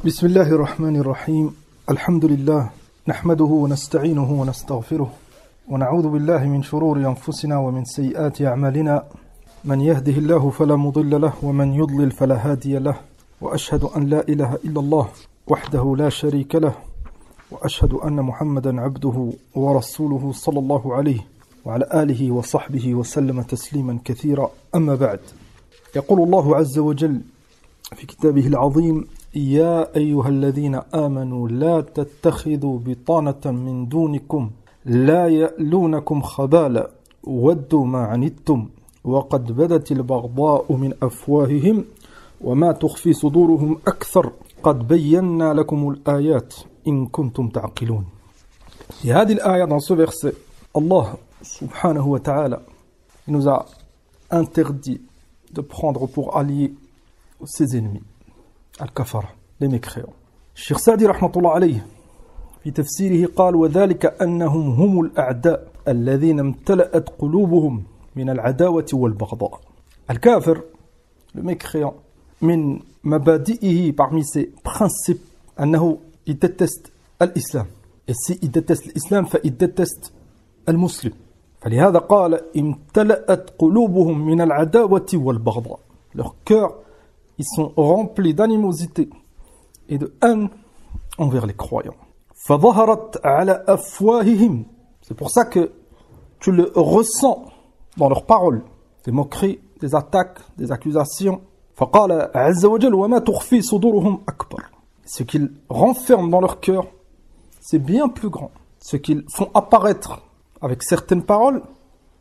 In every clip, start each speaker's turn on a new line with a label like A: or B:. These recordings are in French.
A: بسم الله الرحمن الرحيم الحمد لله نحمده ونستعينه ونستغفره ونعوذ بالله من شرور أنفسنا ومن سيئات أعمالنا من يهده الله فلا مضل له ومن يضلل فلا هادي له وأشهد أن لا إله إلا الله وحده لا شريك له وأشهد أن محمدا عبده ورسوله صلى الله عليه وعلى آله وصحبه وسلم تسليما كثيرا أما بعد يقول الله عز وجل في كتابه العظيم يا أيها الذين آمنوا لا تتخذوا بطانة من دونكم لا يألونكم خبالا ودوا ما عنتم وقد بدت البغضاء من أفواههم وما تخفي صدورهم أكثر قد بينا لكم الآيات إن كنتم تعقلون. في هذه الآية dans ce verset Allah subhanahu wa ta'ala nous a interdit de prendre pour alliés ses ennemis الكفرة les mécréants. الشيخ سعدي رحمة الله عليه في تفسيره قال وذلك أنهم هم الأعداء الذين امتلأت قلوبهم من العداوة والبغضاء. الكافر le mécréant من مبادئه parmi ses principes أنه يدتست الإسلام et si il déteste l'islam فإil déteste المسلم فلهذا قال امتلأت قلوبهم من العداوة والبغضاء. Leurs cœurs ils sont remplis d'animosité et de haine envers les croyants. فظهرت على أفواههم. C'est pour ça que tu le ressens dans leurs paroles, des moqueries, des attaques, des accusations. فقال عز وجل وما تخفي صدورهم أكبر. Ce qu'ils renferment dans leur cœur, c'est bien plus grand. Ce qu'ils font apparaître avec certaines paroles,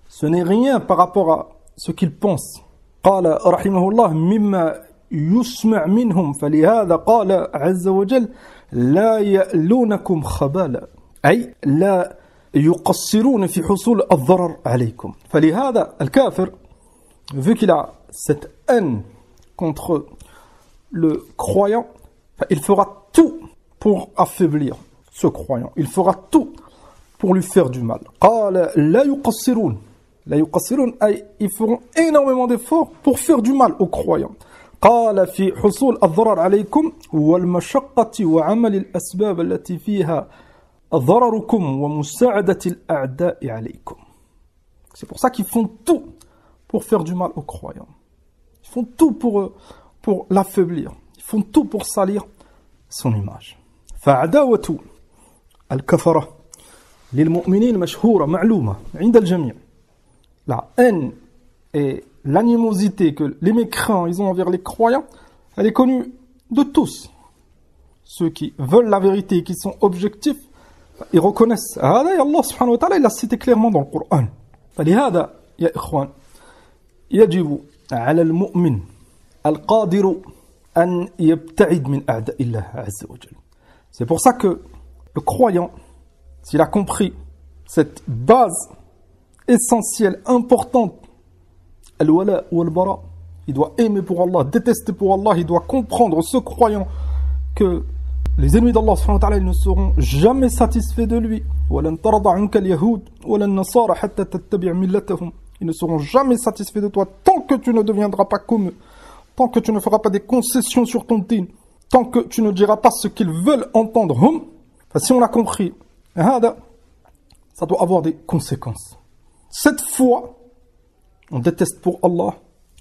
A: ce n'est rien par rapport à ce qu'ils pensent. قال رحمه الله مما يسمع منهم فلهذا قال عز وجل لا يألونكم خبالا أي لا يقصرون في حصول الضرر عليكم. فلهذا الكافر vu qu'il a cette haine contre le croyant il fera tout pour affaiblir ce croyant, il fera tout pour lui faire du mal. قال لا يقصرون لا يقصرون أي ils feront énormément d'efforts pour faire du mal aux croyants. قال في حصول الضرر عليكم والمشقة وعمل الأسباب التي فيها ضرركم ومساعدة الأعداء عليكم. C'est pour ça qu'ils font tout pour faire du mal aux croyants. Ils font tout pour l'affaiblir. Ils font tout pour salir son image. فعداوة الكفرة للمؤمنين مشهورة معلومة عند الجميع. La haine et l'animosité que les mécréants ils ont envers les croyants, elle est connue de tous. Ceux qui veulent la vérité et qui sont objectifs, ils reconnaissent. هذا Allah subhanahu wa ta'ala il l'a cité clairement dans le Coran. فلهذا يا إخوان يجب على المؤمن القادر أن يبتعد من أعداء الله عز وجل. C'est pour ça que le croyant, s'il a compris cette base essentielle, importante, al-wala ou al-bara, il doit aimer pour Allah, détester pour Allah, il doit comprendre, ce croyant, que les ennemis d'Allah subhanahu wa ta'ala, ils ne seront jamais satisfaits de lui. وَلَنْ تَرْضَ عَنْكَ الْيَهُودُ وَلَا النَّصَارَ حَتَّى تَتَّبِعْ مِلَّتَهُمْ. Ils ne seront jamais satisfaits de toi tant que tu ne deviendras pas comme eux, tant que tu ne feras pas des concessions sur ton din, tant que tu ne diras pas ce qu'ils veulent entendre. Enfin, si on l'a compris, ça doit avoir des conséquences. Cette fois, on déteste pour Allah,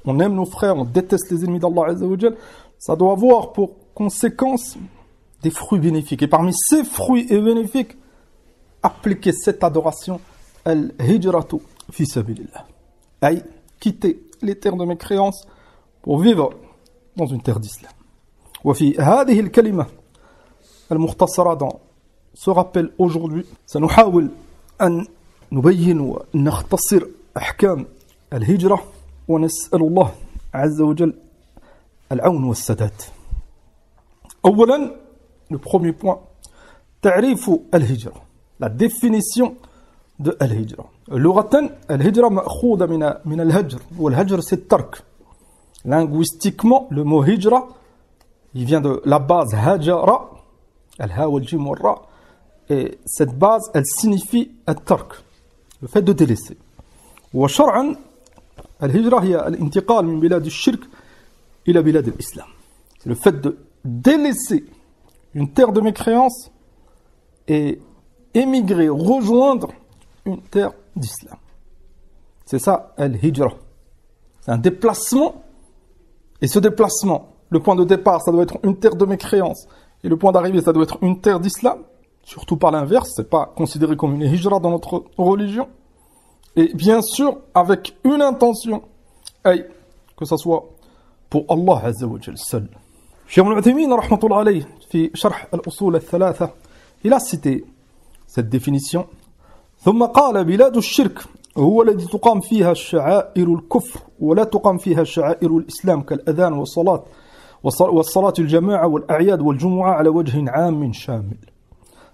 A: on aime nos frères, on déteste les ennemis d'Allah Azza wa Jal, ça doit avoir pour conséquence des fruits bénéfiques. Et parmi ces fruits et bénéfiques, appliquer cette adoration, al-hijratu fi sabilillah. Aïe, quitter les terres de mécréance pour vivre dans une terre d'islam. وفي هذه الكلمة المختصرة dans ce rappel aujourd'hui, سنحاول أن نبين ونختصر أحكام الهجرة ونسأل الله عز وجل العون والسداد. أولا, le premier point, تعريف الهجرة, la définition de الهجرة. لغة الهجرة مأخوذة من الهجر, والهجر c'est الترك. Linguistiquement, le mot hijra, il vient de la base hajara, al-ha wal-jim wal-ra, et cette base, elle signifie الترك, le fait de délaisser. وشرعا الهجرة هي الانتقال من بلاد الشرك إلى بلاد الإسلام. C'est le fait de délaisser une terre de mécréance et émigrer, rejoindre une terre d'islam. C'est ça, al-hijra. C'est un déplacement. Et ce déplacement, le point de départ, ça doit être une terre de mécréance. Et le point d'arrivée, ça doit être une terre d'islam. Surtout par l'inverse, c'est pas considéré comme une hijra dans notre religion. Et bien sûr, avec une intention, que ça soit pour Allah Azza wa Jal seul. Cheikh Ibn Uthaymin, rahmatullah alayh, في شرح الأصول الثلاثة, il a cité cette définition. ثم قال بلاد الشرك هو الذي تقام فيها شعائر الكفر ولا تقام فيها شعائر الإسلام كالأذان والصلاة الجماعة والأعياد والجمعة على وجه عام شامل.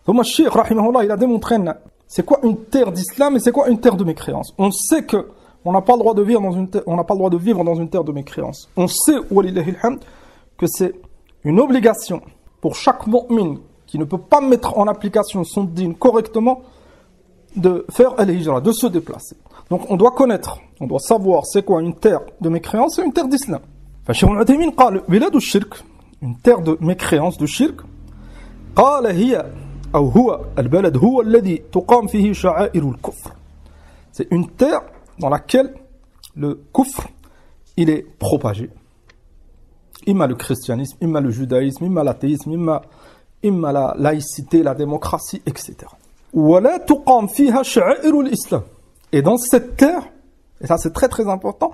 A: ثم الشيخ رحمه الله, il a démontré c'est quoi une terre d'islam et c'est quoi une terre de mécréance. On sait que on n'a pas le droit de vivre dans une terre, on n'a pas le droit de vivre dans une terre de mécréance. On sait, walillahi alhamd, que c'est une obligation pour chaque mu'min qui ne peut pas mettre en application son din correctement de faire al-hijra, de se déplacer. Donc on doit connaître, on doit savoir c'est quoi une terre de mécréance et une terre d'islam. Cheikh Ibn Uthaymin قال بلاد الشرك, une terre de mécréance, de shirk, قال هي أو هو البلد هو الذي تقام فيه شعائر الكفر. C'est une terre dans laquelle le kufr, il est propagé. Imma le christianisme, imma le judaïsme, imma l'athéisme, imma la laïcité, la démocratie, etc. ولا تقام فيها شعائر الإسلام. Et dans cette terre, et ça c'est très très important,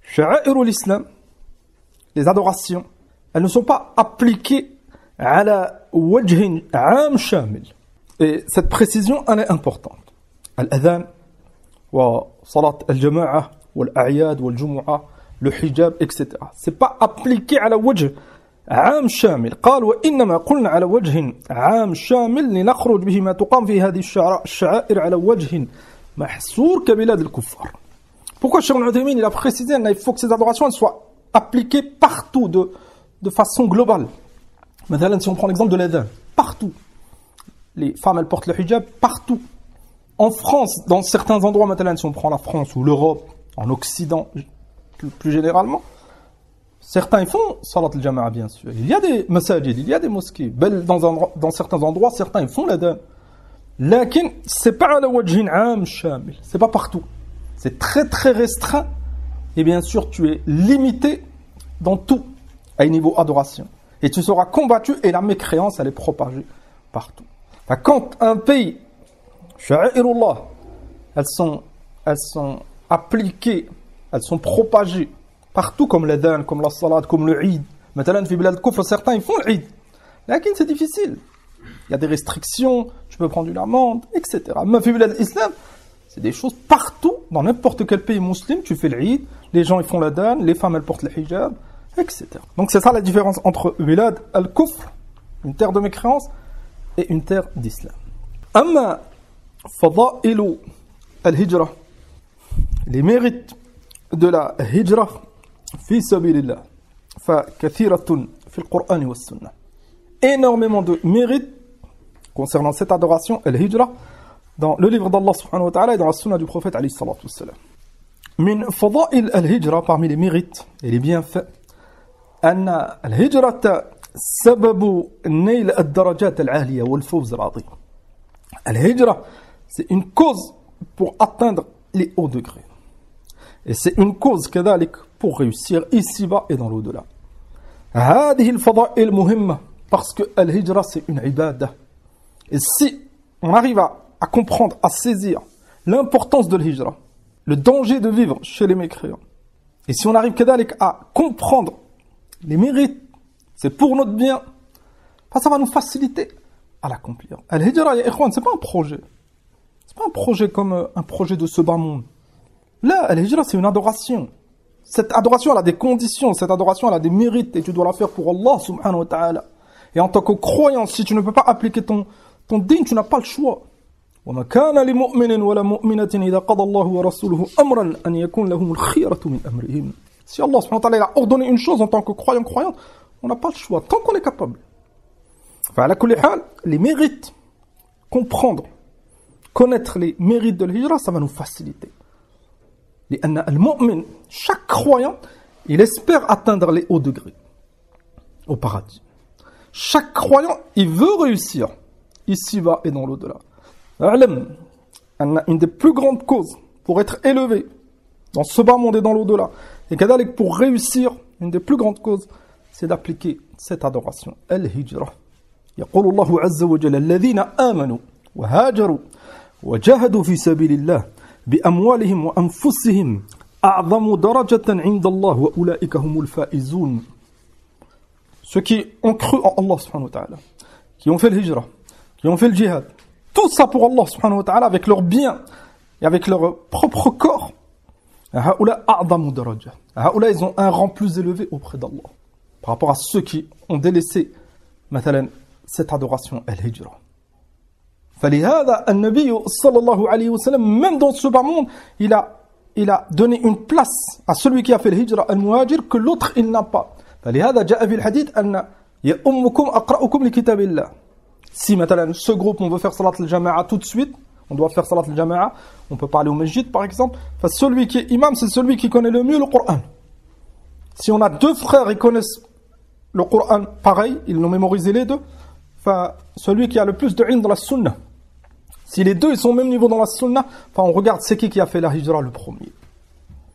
A: شعائر الإسلام, les adorations, elles ne sont pas appliquées على وجه عام شامل. Et cette précision, elle est importante. الأذان وصلاة الجماعة والأعياد والجمعة, le hijab, etc. C'est pas appliqué على وجه عام شامل. قال وإنما قلنا على وجه عام شامل لنخرج به ما تقام في هذه الشعائر على وجه محصور كبلاد الكفار. Pourquoi Cheikh Ibn Uthaymin il a précisé qu'il faut que ces adorations soient appliquées partout de façon globale. Maintenant, si on prend l'exemple de l'adhan, partout. Les femmes, elles portent le hijab partout. En France, dans certains endroits, maintenant, si on prend la France ou l'Europe, en Occident, plus généralement, certains ils font salat al-jama'a, bien sûr. Il y a des masajid, il y a des mosquées. Dans certains endroits, certains ils font l'adhan. Lakin, c'est pas ala wajhin am shamil. C'est pas partout. C'est très très restreint. Et bien sûr, tu es limité dans tout, à un niveau adoration. Et tu seras combattu et la mécréance, elle est propagée partout. Quand un pays, sha'irullah, elles sont appliquées, elles sont propagées partout comme l'adhan, comme la salat, comme le Eid. Maintenant, fi bilad kufr, certains ils font le Eid. Mais c'est difficile. Il y a des restrictions, tu peux prendre une amende, etc. Mais fi bilad l'islam, c'est des choses partout, dans n'importe quel pays musulman, tu fais le Eid, les gens ils font l'adhan, les femmes elles portent le hijab, etc. Donc c'est ça la différence entre bilad al-kufr, une terre de mécréance, et une terre d'islam. Amma fada'ilu al-hijra, les mérites de la hijra fi sabilillah, fa kathiratun fi al-Qur'an wa sunnah. Énormément de mérites concernant cette adoration, al-hijra, dans le livre d'Allah subhanahu wa ta'ala et dans la sunna du prophète alayhi salatu wassalam. Min fada'il al-hijra, parmi les mérites et les bienfaits, anna al-hijrata sababu nail ad-darajat al-'aliya wal-fawz al-'azim. Al-hijra, c'est une cause pour atteindre les hauts degrés. Et c'est une cause كذلك pour réussir ici-bas et dans l'au-delà. هذه الفضائل مهمة parce que al-hijra c'est une ibada. Et si on arrive à comprendre, à saisir l'importance de l'hijra, le danger de vivre chez les mécréants, et si on arrive كذلك à comprendre les mérites, c'est pour notre bien, ça va nous faciliter à l'accomplir. Al-hijra, ya ikhwan, c'est pas un projet. C'est pas un projet comme un projet de ce bas monde. Là, al-hijra, c'est une adoration. Cette adoration, elle a des conditions, cette adoration, elle a des mérites, et tu dois la faire pour Allah subhanahu wa ta'ala. Et en tant que croyant, si tu ne peux pas appliquer ton din, tu n'as pas le choix. وَمَا كَانَ لِمُؤْمِنٍ وَلَا مُؤْمِنَةٍ إِذَا قَضَى اللَّهُ وَرَسُولُهُ أَمْرًا أَنْ يَكُونَ لَهُمُ الْخِيَرَةُ مِنْ أَمْرِهِمْ. Si Allah subhanahu wa ta'ala a ordonné une chose en tant que croyant, on n'a pas le choix, tant qu'on est capable. فعلى كل حال, les mérites, comprendre, connaître les mérites de l'hijra, ça va nous faciliter. لأن المؤمن, chaque croyant, il espère atteindre les hauts degrés au paradis. Chaque croyant, il veut réussir, ici-bas et dans l'au-delà. Une des plus grandes causes pour être élevé dans ce bas monde et dans l'au-delà, et كذلك pour réussir, une des plus grandes causes, c'est d'appliquer cette adoration, al-hijra. يقول الله عز وجل الذين آمنوا وهاجروا وجاهدوا في سبيل الله بأموالهم وأنفسهم أعظم درجة عند الله وأولئك هم الفائزون. Ceux qui ont cru en Allah subhanahu wa ta'ala, qui ont fait le hijra, qui ont fait le djihad, tout ça pour Allah subhanahu wa ta'ala, avec leurs biens et avec leur propre corps, هؤلاء أعظم درجة. هؤلاء ils ont un rang plus élevé auprès d'Allah par rapport à ceux qui ont délaissé مثلا cette adoration al-hijra. فلهذا النبي صلى الله عليه وسلم, même dans ce bas monde, il a donné une place à celui qui a fait le hijra al-muhajir que l'autre il n'a pas. فلهذا جاء في الحديث أن يؤمكم أقرأكم لكتاب الله. Si مثلا ce groupe on veut faire salat al-jama'a tout de suite, on doit faire salat al-jama'a, on peut pas aller au masjid par exemple, celui qui est imam c'est celui qui connaît le mieux le Coran. Si on a deux frères ils connaissent le Coran pareil, ils l'ont mémorisé les deux, celui qui a le plus de ilm dans la sunna. Si les deux ils sont au même niveau dans la sunna, on regarde c'est qui a fait la hijra le premier.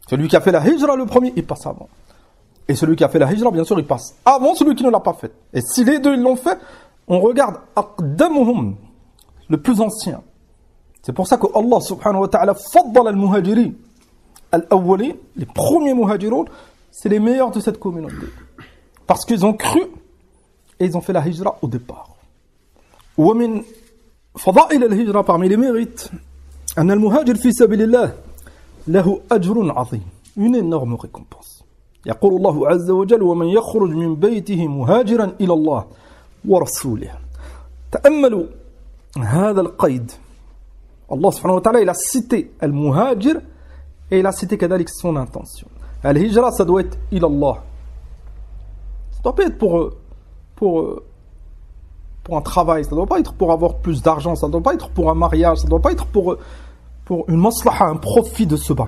A: Celui qui a fait la hijra le premier, il passe avant. Et celui qui a fait la hijra, bien sûr, il passe avant celui qui ne l'a pas fait. Et si les deux ils l'ont fait, on regarde aqdamuhum, le plus ancien. C'est pour ça que Allah subhanahu wa ta'ala faddala al-muhajirin al-awwalin, les premiers muhajiroun, c'est les meilleurs de cette communauté. Parce qu'ils ont cru et ils ont fait la hijra au départ. Wa min fada'il al-hijra, parmi les mérites, an al-muhajir fi sabilillah lahu ajrun 'azim, une énorme récompense. يقول الله عز وجل ومن يخرج من بيته مهاجرا إلى الله ورسوله. تأملوا هذا القيد. Allah subhanahu wa ta'ala il a cité al-muhajir et il a cité كذلك son intention. Al-hijra ça doit être إلى الله. Ça doit pas être pour un travail, ça doit pas être pour avoir plus d'argent, ça doit pas être pour un mariage, ça doit pas être pour une maslaha, un profit de ce bas.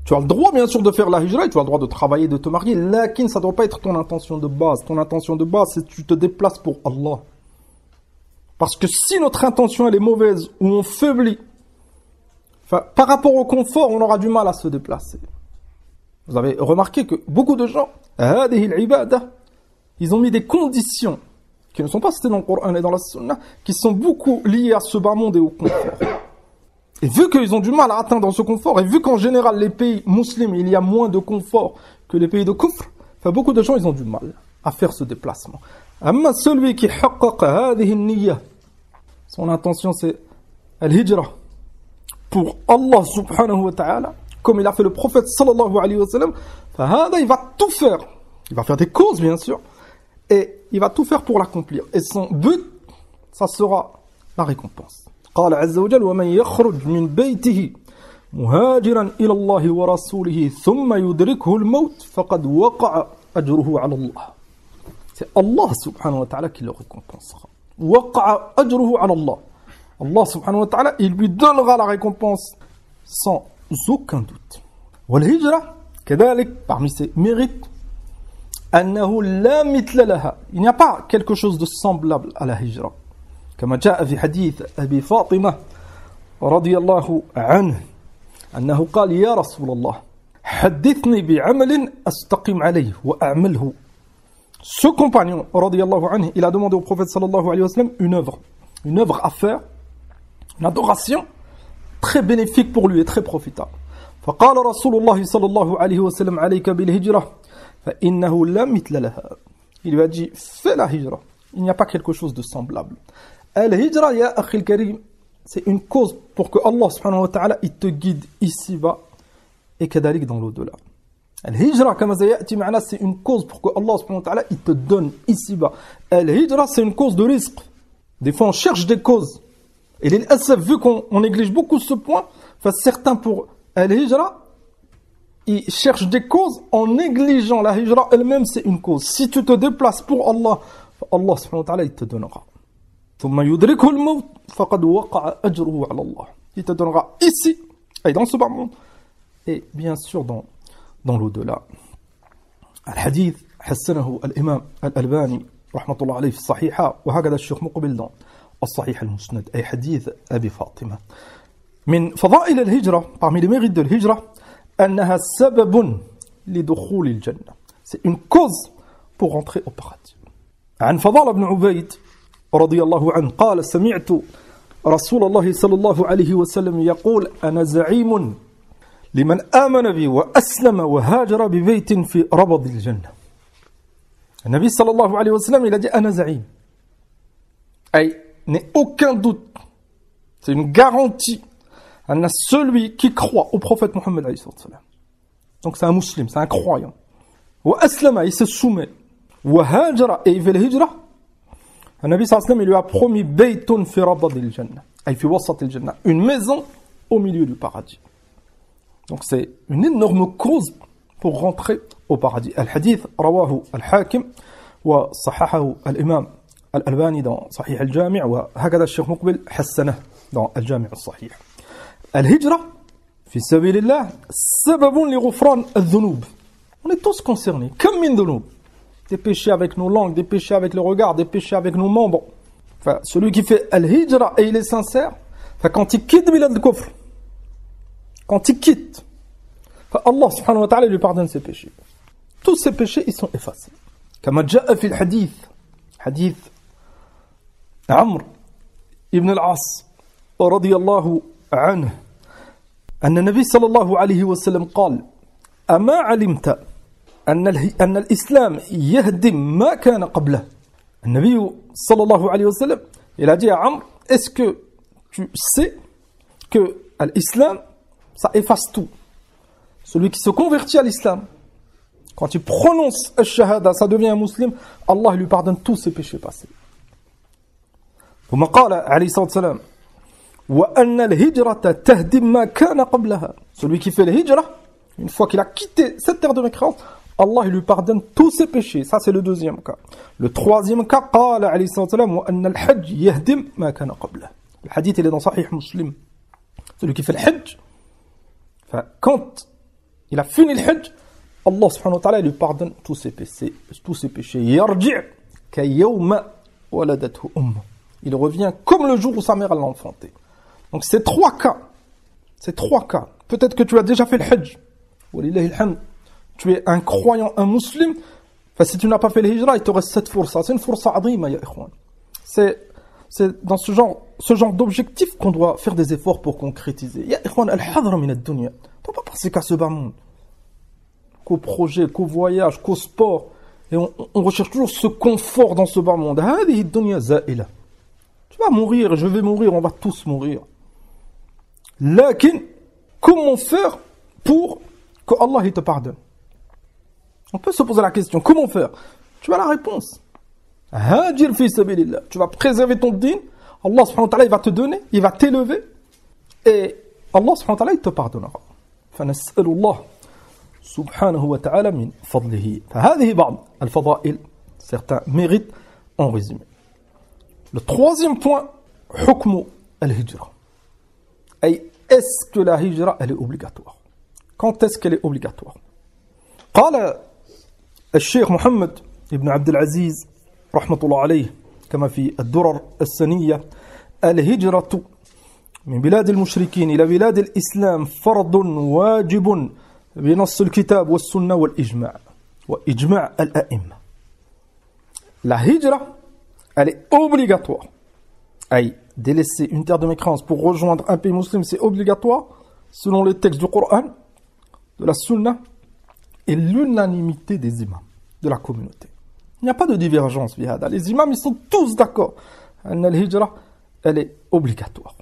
A: Tu as le droit, bien sûr, de faire la hijra, tu as le droit de travailler, de te marier, lakin ça ne doit pas être ton intention de base. Ton intention de base, c'est que tu te déplaces pour Allah. Parce que si notre intention elle est mauvaise, ou on faiblit, par rapport au confort, on aura du mal à se déplacer. Vous avez remarqué que beaucoup de gens, ils ont mis des conditions qui ne sont pas citées dans le Coran et dans la Sunna, qui sont beaucoup liées à ce bas monde et au confort. Et vu qu'ils ont du mal à atteindre ce confort, et vu qu'en général les pays musulmans, il y a moins de confort que les pays de kufr, beaucoup de gens ils ont du mal à faire ce déplacement. Amma celui qui haqqaqa hadhihi an-niyya, son intention c'est al-hijra pour Allah subhanahu wa ta'ala, comme il a fait le prophète sallallahu alayhi wa sallam, il va tout faire. Il va faire des causes bien sûr, et il va tout faire pour l'accomplir. Et son but, ça sera la récompense. قال عز وجل ومن يخرج من بيته مهاجرا إلى الله ورسوله ثم يدركه الموت فقد وقع أجره على الله. C'est Allah subhanahu wa ta'ala qui le récompensera. وقع أجره على الله. Allah subhanahu wa ta'ala, il lui donnera la récompense sans aucun doute. والهجرة كذلك parmi ses mérites أنه لا مثل لها. Il n'y a pas quelque chose de semblable à la hijra. كما جاء في حديث أبي فاطمة رضي الله عنه أنه قال يا رسول الله حدثني بعمل أستقيم عليه وأعمله. Ce compagnon رضي الله عنه, il a demandé au prophète sallallahu alayhi wa sallam une œuvre à faire, une adoration très bénéfique pour lui et très profitable. فقال رسول الله صلى الله عليه وسلم عليك بالهجرة فإنه لا مثل لها. Il lui a dit fais la hijra, il n'y a pas quelque chose de semblable. Al-hijra, ya akhil karim, c'est une cause pour que Allah subhanahu wa ta'ala il te guide ici-bas et kadalik dans l'au-delà. Al-hijra, comme sayati ma'na, c'est une cause pour que Allah subhanahu wa ta'ala il te donne ici-bas. Al-hijra, c'est une cause de risque. Des fois, on cherche des causes. Et l'asaf, vu qu'on néglige beaucoup ce point, certains pour al-hijra, ils cherchent des causes en négligeant la hijra elle-même, c'est une cause. Si tu te déplaces pour Allah, Allah subhanahu wa ta'ala il te donnera. ثم يدركه الموت فقد وقع أجره على الله. Il te donnera ici et dans ce bas monde et bien sûr dans l'au-delà. الحديث حسنه الإمام الألباني رحمة الله عليه في الصحيحة وهكذا الشيخ مقبل dans الصحيح المسند أي حديث أبي فاطمة. من فضائل الهجرة parmi les mérites de l'hijra أنها سبب لدخول الجنة. C'est une cause pour rentrer au paradis. عن فضال بن عبيد رضي الله عنه قال سمعت رسول الله صلى الله عليه وسلم يقول أنا زعيم لمن آمن بي وأسلم وهاجر ببيت في ربض الجنة. النبي صلى الله عليه وسلم il a dit أنا زعيم أي n'est aucun doute, c'est une garantie à celui qui croit au prophète Mohammed alayhi salam. Donc c'est un musulman, c'est un croyant. وأسلم, il se soumet. وهاجر, et il fait le hijra. Le Nabi sallallahu alayhi wa sallam, il lui a promis baytun fi rabad al-jannah, ay fi wasat al-jannah, une maison au milieu du paradis. Donc c'est une énorme cause pour rentrer au paradis. Al-hadith rawahu al-hakim wa sahahahu al-imam al-albani dans Sahih al-Jami' wa hakada al-Sheikh Muqbil hassanah dans al-Jami' al-Sahih. Al-hijra fi sabilillah sababun li ghufran al-dhunub. On est tous concernés. Comme min dhunub. Des péchés avec nos langues, des péchés avec le regard, des péchés avec nos membres. Enfin, celui qui fait al-hijra et il est sincère, enfin, quand il quitte bilad al-kufr, quand il quitte, enfin, Allah subhanahu wa ta'ala lui pardonne ses péchés. Tous ces péchés, ils sont effacés. Comme جاء في الحديث حديث عمرو ibn al-As رضي الله عنه أن النبي صلى الله عليه وسلم قال أما علمت أن الإسلام يهدم ما كان قبله. النبي صلى الله عليه وسلم il a dit à Amr, est-ce que tu sais que l'islam ça efface tout. Celui qui se convertit à l'islam, quand il prononce al-shahada, ça devient un musulman, Allah lui pardonne tous ses péchés passés. ثم قال عليه الصلاة والسلام وأن الهجرة تهدم ما كان قبلها. Celui qui fait le hijra, une fois qu'il a quitté cette terre de mécréance, Allah lui pardonne tous ses péchés. Ça c'est le deuxième cas. Le troisième cas, قال عليه الصلاة والسلام وأن الحج يهدم ما كان قبله. Le hadith il est dans Sahih Muslim. Celui qui fait le hajj, enfin, quand il a fini le hajj, Allah subhanahu wa ta'ala lui pardonne tous ses péchés. يرجع كيوم ولدته أمه. Il revient comme le jour où sa mère l'a enfanté. Donc ces trois cas. Peut-être que tu as déjà fait le hajj. Walillahi alhamd. Tu es un croyant, un musulman. Enfin, si tu n'as pas fait le hijra, il te reste cette force. C'est une force adhima, ya ikhwan. C'est dans ce genre d'objectif qu'on doit faire des efforts pour concrétiser. Ya ikhwan, al-hadra min ad-dunya. Tu ne dois pas penser qu'à ce bas monde. Qu'au projet, qu'au voyage, qu'au sport. Et on recherche toujours ce confort dans ce bas monde. Hadihi ad-dunya za'ila. Tu vas mourir, je vais mourir, on va tous mourir. Lakin, comment faire pour que Allah il te pardonne? On peut se poser la question, comment faire? Tu as la réponse. Hajir fi sabilillah. Tu vas préserver ton din. Allah subhanahu wa ta'ala il va te donner, il va t'élever. Et Allah subhanahu wa ta'ala il te pardonnera. فنسأل الله سبحانه وتعالى من فضله. فهذه بعض الفضائل. Certains mérites en résumé. Le troisième point, حكم الهجرة. Est-ce que la hijra elle est obligatoire? Quand est-ce qu'elle est obligatoire? قال الشيخ محمد بن عبد العزيز رحمة الله عليه كما في الدرر السنية الهجرة من بلاد المشركين إلى بلاد الإسلام فرض واجب بنص الكتاب والسنة والإجماع وإجماع الأئمة. La hijra elle est obligatoire. Délaisser une terre de mécréance pour rejoindre un pays musulman, c'est obligatoire selon les textes du Coran, de la Sunna et l'unanimité des imams de la communauté. Il n'y a pas de divergence. Les imams, ils sont tous d'accord. La hijra, elle est obligatoire.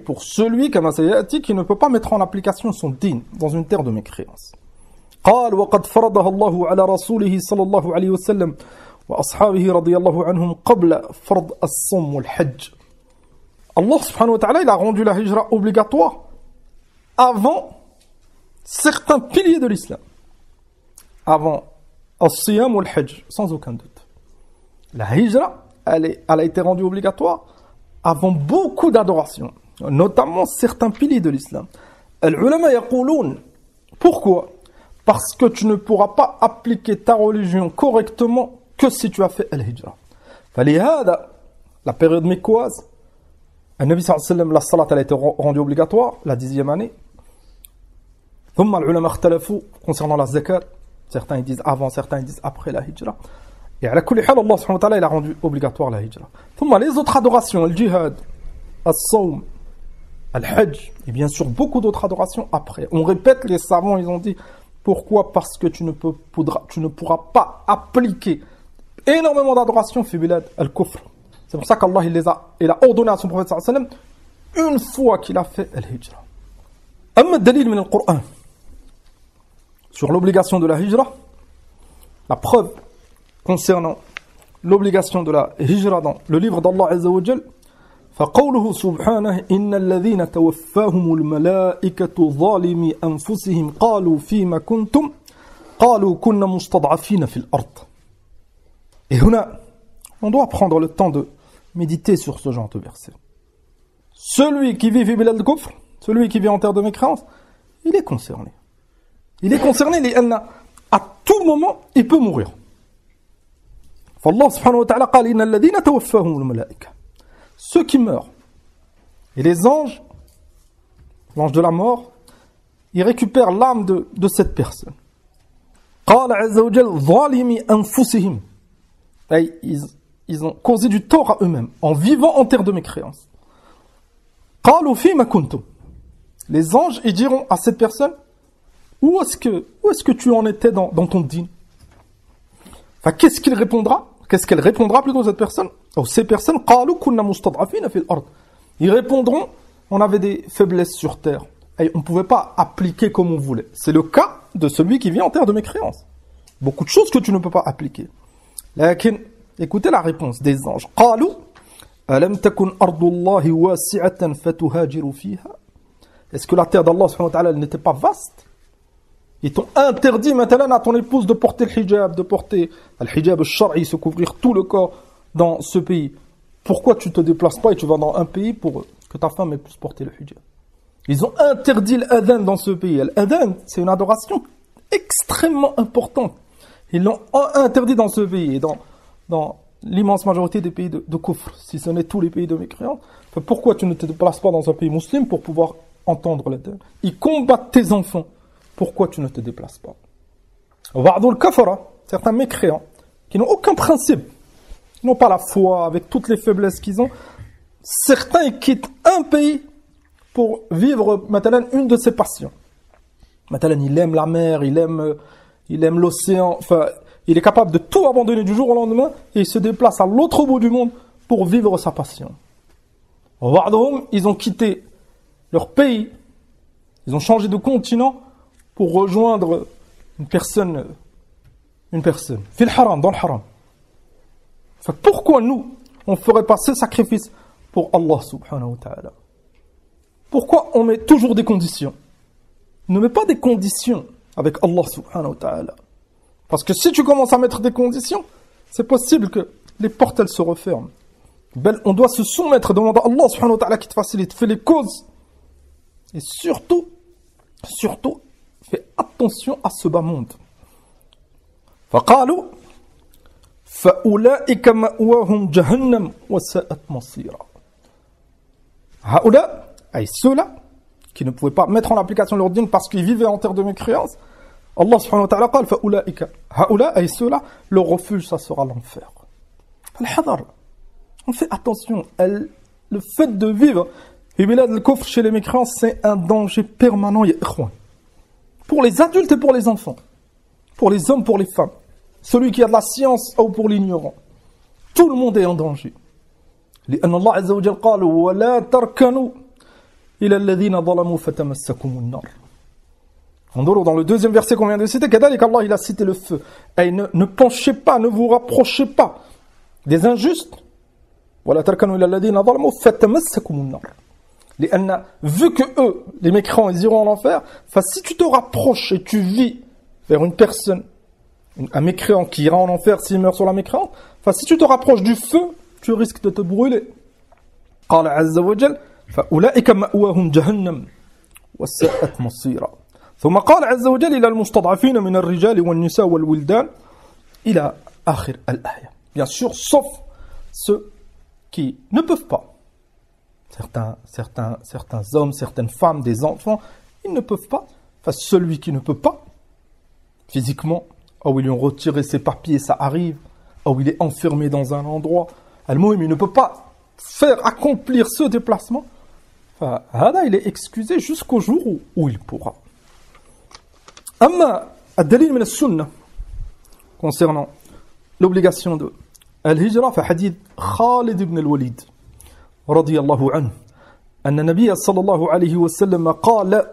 A: Pour celui qui ne peut pas mettre en application son din dans une terre de mécréance. قال وقد فرضها الله على رسوله صلى الله عليه وسلم وأصحابه رضي الله عنهم قبل فرض الصوم والحج. Allah subhanahu wa ta'ala il a rendu la hijra obligatoire avant certains piliers de l'islam. Avant as-siyam ou al-hajj, sans aucun doute. La hijra, elle a été rendue obligatoire avant beaucoup d'adorations, notamment certains piliers de l'islam. Al-ulama yaqouloun. Pourquoi? Parce que tu ne pourras pas appliquer ta religion correctement que si tu as fait al-hijra. فلهذا, la période mécoise, النبي صلى الله عليه وسلم, la salat elle a été rendue obligatoire, la 10e année. ثم العلماء اختلفوا concernant la zakat. Certains ils disent avant, certains ils disent après la hijra. Et à la kulli hal, Allah subhanahu wa ta'ala il a rendu obligatoire la hijra. ثم les autres adorations, le jihad, al-sawm, al-hajj, et bien sûr beaucoup d'autres adorations après. On répète, les savants ils ont dit, pourquoi? Parce que tu ne pourras pas appliquer énormément d'adorations fi bilad al-kufr. C'est pour ça qu'Allah il a ordonné à son prophète sallallahu alayhi wa sallam une fois qu'il a fait al-hijra. Amma dalil min al-Qur'an sur l'obligation de la hijra, la preuve concernant l'obligation de la hijra dans le livre d'Allah Azza wa Jal, فقوله سبحانه إن الذين توفاهم الملائكة ظالمي أنفسهم قالوا فيما كنتم قالوا كنا مستضعفين في الأرض. Et هنا, on doit prendre le temps de méditer sur ce genre de verset. Celui qui vit fi bilad al-kufr, celui qui vit en terre de mécréance, il est concerné. Il est concerné, à tout moment, il peut mourir. فالله سبحانه وتعالى قال إن الذين توفاهم الملائكة, ceux qui meurent, et les anges, l'ange de la mort, ils récupèrent l'âme de cette personne. قال عز وجل ظالمي أنفسهم, ils ont causé du tort à eux-mêmes en vivant en terre de mécréance. قالوا فيما كنتم, les anges ils diront à cette personne, où est-ce que tu en étais dans ton dîn? Enfin, qu'est-ce qu'elle répondra plutôt cette personne? Ces personnes, ils répondront, on avait des faiblesses sur terre et on ne pouvait pas appliquer comme on voulait. C'est le cas de celui qui vit en terre de mécréance. Beaucoup de choses que tu ne peux pas appliquer. Écoutez la réponse des anges. Est-ce que la terre d'Allah n'était pas vaste? Ils t'ont interdit maintenant à ton épouse de porter le hijab, le hijab al-shar'i, se couvrir tout le corps dans ce pays. Pourquoi tu ne te déplaces pas et tu vas dans un pays pour que ta femme puisse porter le hijab? Ils ont interdit l'adhan dans ce pays. L'adhan, c'est une adoration extrêmement importante. Ils l'ont interdit dans ce pays et dans l'immense majorité des pays de kufr, si ce n'est tous les pays de mécréance. Pourquoi tu ne te déplaces pas dans un pays musulman pour pouvoir entendre l'adhan? Ils combattent tes enfants. Pourquoi tu ne te déplaces pas? Certains mécréants qui n'ont aucun principe, qui n'ont pas la foi, avec toutes les faiblesses qu'ils ont, certains ils quittent un pays pour vivre maintenant une de ses passions. Maintenant, il aime la mer, il aime l'océan, enfin, il est capable de tout abandonner du jour au lendemain et il se déplace à l'autre bout du monde pour vivre sa passion. Ils ont quitté leur pays, ils ont changé de continent pour rejoindre une personne, fil haram, dans le haram. Enfin, pourquoi nous, on ne ferait pas ce sacrifice pour Allah subhanahu wa ta'ala? Pourquoi on met toujours des conditions? Ne mets pas des conditions avec Allah subhanahu wa ta'ala. Parce que si tu commences à mettre des conditions, c'est possible que les portes elles se referment. On doit se soumettre, demander à Allah subhanahu wa ta'ala qui te facilite, fais les causes. Et surtout, fais attention à ce bas monde. فقالوا فأولئك مأواهم جهنم وساءت مصيرا. هؤلاء, ay ceux-là qui ne pouvaient pas mettre en application leur dîn parce qu'ils vivaient en terre de mécréance, Allah subhanahu wa ta'ala قال فأولئك, هؤلاء, ay ceux-là, leur refuge ça sera l'enfer. الحذر, on fait attention, le fait de vivre fi bilad al-kufr chez les mécréants, c'est un danger permanent, ya ikhwan. Pour les adultes et pour les enfants. Pour les hommes, pour les femmes. Celui qui a de la science ou pour l'ignorant. Tout le monde est en danger. لأن الله عز وجل قال ولا تركنوا إلى الذين ظلموا فتمسكم النار. Dans le deuxième verset qu'on vient de citer, كذلك Allah il a cité le feu. Et ne penchez pas, ne vous rapprochez pas des injustes. ولا تركنوا إلى الذين ظلموا فتمسكم النار. Vu que eux, les mécréants, ils iront en enfer, si tu te rapproches et tu vis vers une personne, un mécréant qui ira en enfer s'il meurt sur la mécréante, si tu te rapproches du feu, tu risques de te brûler. قال عز وجل فأولئك مأواهم جهنم وساءت مصيرا. ثم قال عز وجل إلى المستضعفين من الرجال والنساء والولدان إلى akhir al-aya. Bien sûr, sauf ceux qui ne peuvent pas. Certains hommes, certaines femmes, des enfants, ils ne peuvent pas. Enfin, celui qui ne peut pas, physiquement, où ils lui ont retiré ses papiers, ça arrive, où il est enfermé dans un endroit, al-muhim, il ne peut pas faire accomplir ce déplacement, enfin, il est excusé jusqu'au jour où il pourra. Amma ad-dalil min as-sunnah concernant l'obligation de al-hijra, fa hadith Khalid ibn al-Walid radiyallahu anhu anna nabiyya sallallahu alayhi wa sallam qala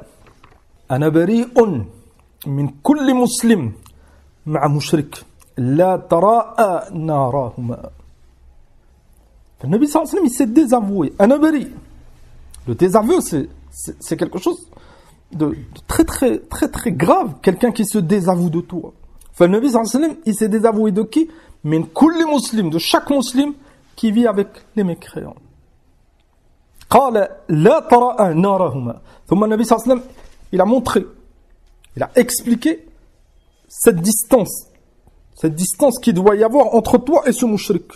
A: ana bari'un min kulli muslim ma'a mushrik la tara'a narahuma. Le Nabi sallallahu alayhi wa sallam, il s'est désavoué. Ana bari. Le désaveu, c'est quelque chose de très grave. Quelqu'un qui se désavoue de tout. Enfin, le Nabi sallallahu alayhi wa sallam, il s'est désavoué de qui? Min kulli muslim, de chaque musulman qui vit avec les mécréants. Qala la tara'a narahuma. Thumma Nabi sallallahu alayhi wa sallam, il a montré, il a expliqué cette distance qu'il doit y avoir entre toi et ce mushrik.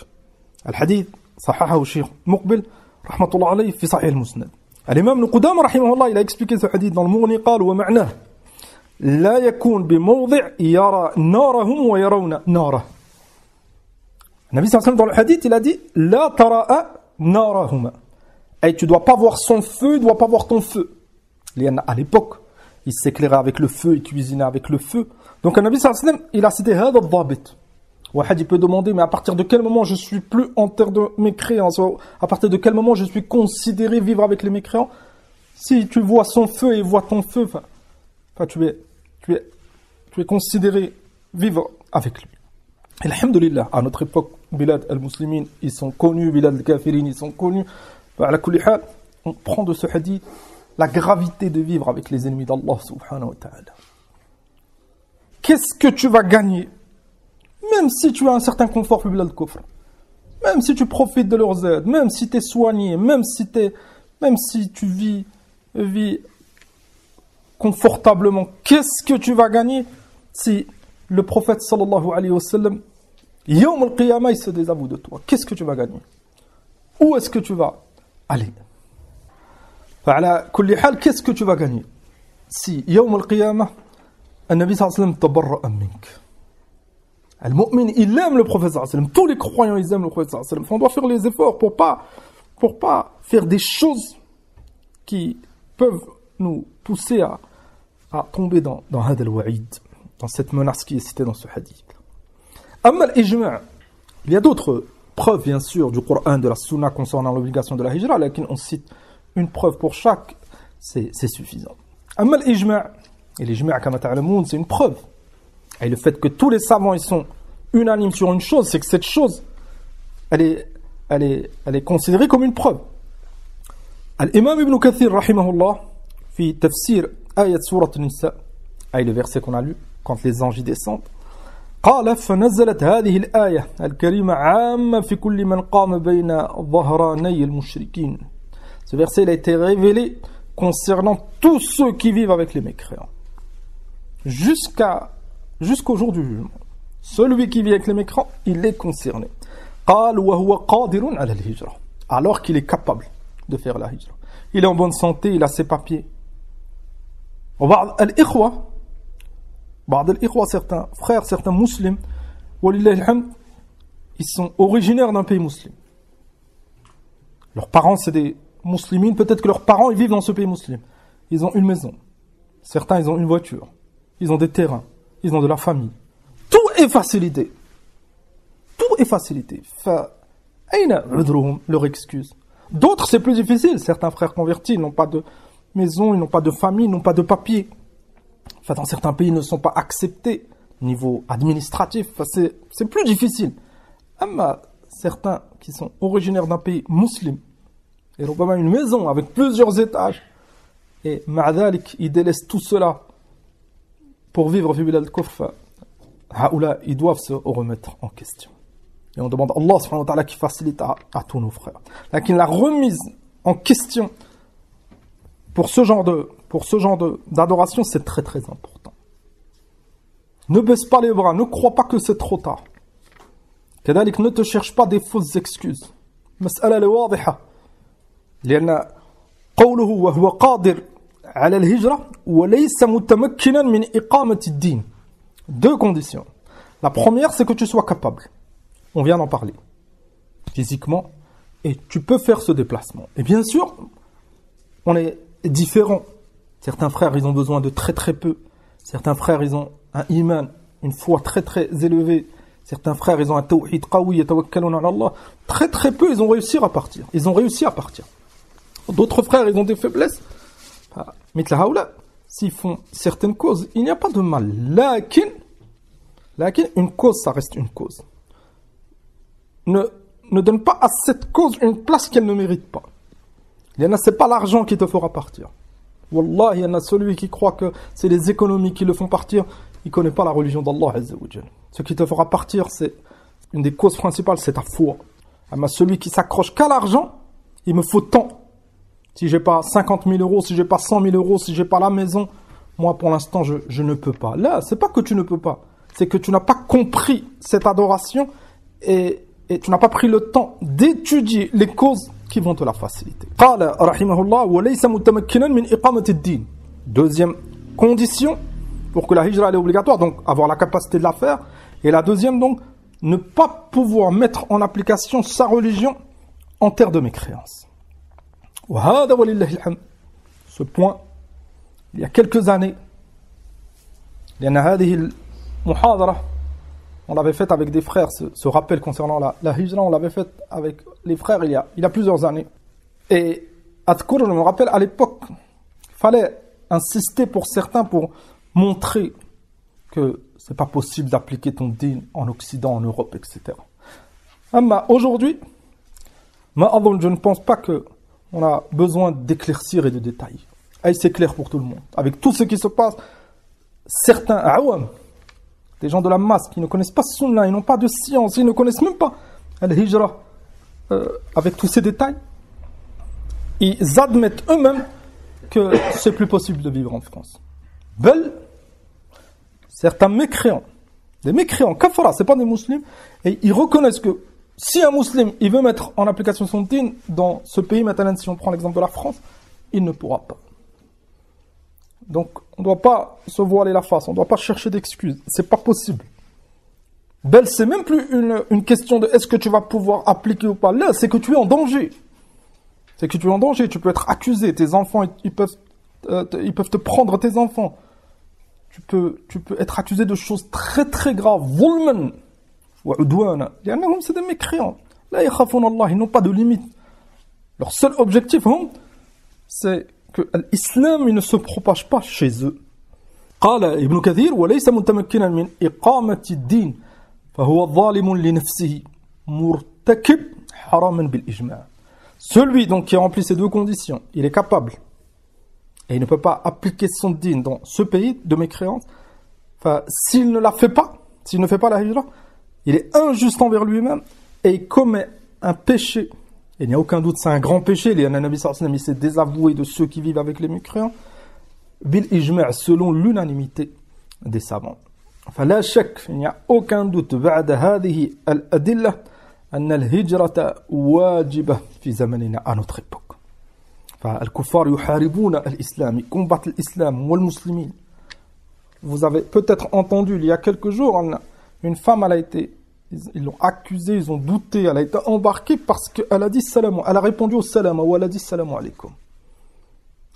A: Al-hadith, sahahahu Shaykh Muqbil, rahmatullah alayhi, fi sahih al-musnad. Al-imam al-Qudama, rahimahullah, il a expliqué ce hadith dans le Mughni, qala wa ma'nah, la yakun bi mawdi' yara narahum wa yarawna narah. Nabi sallallahu alayhi wa sallam, dans le hadith, il a dit, la tara'a narahuma. Et tu dois pas voir son feu, tu dois pas voir ton feu. À l'époque, il s'éclairait avec le feu, il cuisinait avec le feu. Donc, le Nabi sallallahu alayhi wa sallam, il a cité hada al-dhabit. Wahad, il peut demander, mais à partir de quel moment je suis plus en terre de mécréants? À partir de quel moment je suis considéré vivre avec les mécréants? Si tu vois son feu et il voit ton feu, tu es considéré vivre avec lui. Et alhamdulillah, à notre époque, Bilad al-Muslimin, ils sont connus, Bilad al-Kafirin, ils sont connus. À la kulli hal, on prend de ce hadith la gravité de vivre avec les ennemis d'Allah subhanahu wa ta'ala. Qu'est-ce que tu vas gagner? Même si tu as un certain confort, même si tu profites de leurs aides, même si tu es soigné, même si tu vis confortablement, qu'est-ce que tu vas gagner si le prophète sallallahu alayhi wa sallam, Yawm al-Qiyamah, il se désavoue de toi? Qu'est-ce que tu vas gagner? Où est-ce que tu vas aller? Fa'ala kulli hal, qu'est-ce que tu vas gagner si Yawm al-Qiyamah, Nabi sallallahu alayhi wa sallam tabarra'a mink? Al-mu'min, il aime le prophète sallallahu alayhi wa sallam. Tous les croyants, ils aiment le prophète sallallahu alayhi wa sallam. On doit faire les efforts pour pas faire des choses qui peuvent nous pousser à tomber dans hadal wa'id, dans cette menace qui est citée dans ce hadith. Amma al-ijma', il y a d'autres preuves, bien sûr, du Coran, de la Sunna concernant l'obligation de la hijra, mais on cite une preuve pour chaque, c'est suffisant. Amma al-ijma', et l'ijma', kama ta'lamoun, c'est une preuve. Et le fait que tous les savants ils sont unanimes sur une chose, c'est que cette chose, elle est considérée comme une preuve. Al-Imam Ibn Kathir, rahimahullah, fi tafsir ayat surat Nisa, le verset qu'on a lu quand les anges y descendent, قال فنزلت هذه الآية الكريمة عامة في كل من قام بين ظهراني المشركين. Ce verset il a été révélé concernant tous ceux qui vivent avec les mécréants. Jusqu'au jour du jugement. Celui qui vit avec les mécréants, il est concerné. قال وهو قادر على الهجرة. Alors qu'il est capable de faire la hijra. Il est en bonne santé, il a ses papiers. وبعض الإخوة certains frères, certains musulmans, ils sont originaires d'un pays musulman. Leurs parents, c'est des musulmans. Peut-être que leurs parents, ils vivent dans ce pays musulman. Ils ont une maison. Certains, ils ont une voiture. Ils ont des terrains. Ils ont de la famille. Tout est facilité. Tout est facilité. Leur excuse. D'autres, c'est plus difficile. Certains frères convertis, ils n'ont pas de maison, ils n'ont pas de famille, ils n'ont pas de papier. Enfin, dans certains pays, ils ne sont pas acceptés au niveau administratif. Enfin, c'est plus difficile. Mais certains qui sont originaires d'un pays musulman, ils ont pas mal une maison avec plusieurs étages, et ma'adhalik, ils délaissent tout cela pour vivre fi bilad al-kufr. Ils doivent se remettre en question. Et on demande à Allah subhanahu wa ta'ala qui facilite à tous nos frères. La remise en question pour ce genre d'adoration, c'est très très important. Ne baisse pas les bras, ne crois pas que c'est trop tard. كذلك ne te cherche pas des fausses excuses. مسألة واضحة. لأن قوله وهو قادر على الهجرة وليس متمكنا من إقامة الدين. Deux conditions. La première, c'est que tu sois capable. On vient d'en parler. Physiquement. Et tu peux faire ce déplacement. Et bien sûr, on est différents. Certains frères, ils ont besoin de très très peu. Certains frères, ils ont un iman, une foi très très élevée. Certains frères, ils ont un tawhid qawi, yatawakkaluna ala Allah. Très très peu, ils ont réussi à partir. Ils ont réussi à partir. D'autres frères, ils ont des faiblesses. مثل هؤلاء, s'ils font certaines causes, il n'y a pas de mal. Lakin, une cause, ça reste une cause. Ne donne pas à cette cause une place qu'elle ne mérite pas. Il y en a, c'est pas l'argent qui te fera partir. Wallah, il y en a celui qui croit que c'est les économies qui le font partir, il ne connaît pas la religion d'Allah Azza wa Jal. Ce qui te fera partir, c'est une des causes principales, c'est ta foi. Mais celui qui s'accroche qu'à l'argent, il me faut tant. Si j'ai pas 50 000 euros, si j'ai pas 100 000 euros, si j'ai pas la maison, moi pour l'instant je ne peux pas. Là, c'est pas que tu ne peux pas, c'est que tu n'as pas compris cette adoration et tu n'as pas pris le temps d'étudier les causes qui vont te la faciliter. قال رحمه الله وليس متمكنا من إقامة الدين. Deuxième condition pour que la hijra elle est obligatoire, donc avoir la capacité de la faire. Et la deuxième donc, ne pas pouvoir mettre en application sa religion en terre de mécréance. وهذا ولله الحمد. Ce point, il y a quelques années, لأن هذه المحاضرة on l'avait fait avec des frères, ce rappel concernant la hijra, on l'avait fait avec les frères il y a plusieurs années. Et Adkour, je me rappelle, à l'époque, il fallait insister pour certains pour montrer que c'est pas possible d'appliquer ton dîn en Occident, en Europe, etc. Mais aujourd'hui, je ne pense pas qu'on a besoin d'éclaircir et de détails. Et c'est clair pour tout le monde. Avec tout ce qui se passe, certains awam, des gens de la masse qui ne connaissent pas Sunna, ils n'ont pas de science, ils ne connaissent même pas Al-Hijra, avec tous ces détails, ils admettent eux-mêmes que c'est plus possible de vivre en France. Bel, certains mécréants, des mécréants, kafara, c'est pas des musulmans, et ils reconnaissent que si un musulman, il veut mettre en application son dîn dans ce pays, maintenant, si on prend l'exemple de la France, il ne pourra pas. Donc, on ne doit pas se voiler la face, on ne doit pas chercher d'excuses. C'est pas possible. Belle, c'est même plus une question de est-ce que tu vas pouvoir appliquer ou pas. Là, c'est que tu es en danger. C'est que tu es en danger. Tu peux être accusé. Tes enfants, ils peuvent te prendre tes enfants. Tu peux être accusé de choses très très graves. Zulman wa udwana. C'est des mécréants. Là, ils n'ont pas de limite. Leur seul objectif, c'est que l'islam ne se propage pas chez eux. قال ابن كثير وليس متمكنا من إقامة الدين فهو ظالم لنفسه مرتكب حراما بالإجماع. Celui donc qui remplit ces deux conditions, il est capable et il ne peut pas appliquer son dîn dans ce pays de mécréance. Enfin, s'il ne la fait pas, s'il ne fait pas la hijra, il est injuste envers lui-même et il commet un péché. Il n'y a aucun doute, c'est un grand péché. Le Nabi sallallahu alayhi wa sallam, il s'est désavoué de ceux qui vivent avec les mécréants. Bil ijma' selon l'unanimité des savants. فلا شك, il n'y a aucun doute بعد هذه الأدلة أن الهجرة واجبة في زمننا à notre époque. فالكفار يحاربون الإسلام, ils combattent l'islam والمسلمين. Vous avez peut-être entendu il y a quelques jours, une femme, elle a été, ils l'ont accusée, ils ont douté, elle a été embarquée parce qu'elle a dit salam, elle a répondu au salam, ou elle a dit salam alaikum.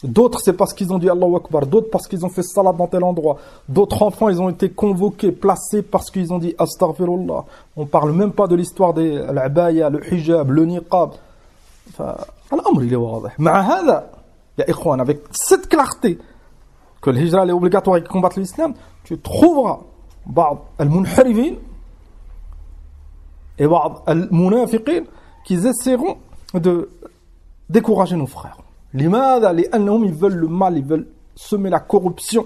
A: D'autres, c'est parce qu'ils ont dit Allahu Akbar, d'autres parce qu'ils ont fait salat dans tel endroit, d'autres enfants, ils ont été convoqués, placés parce qu'ils ont dit astaghfirullah. On parle même pas de l'histoire des l'abaya, le hijab, le niqab. L'amr, il est واضح. مع هذا, يا إخوان, avec cette clarté que le hijra est obligatoire et qui combattent l'islam, tu trouveras بعض المنحرفين et بعض المنافقين qui essaieront de décourager nos frères. لماذا؟ لأنهم ils veulent le mal, ils veulent semer la corruption.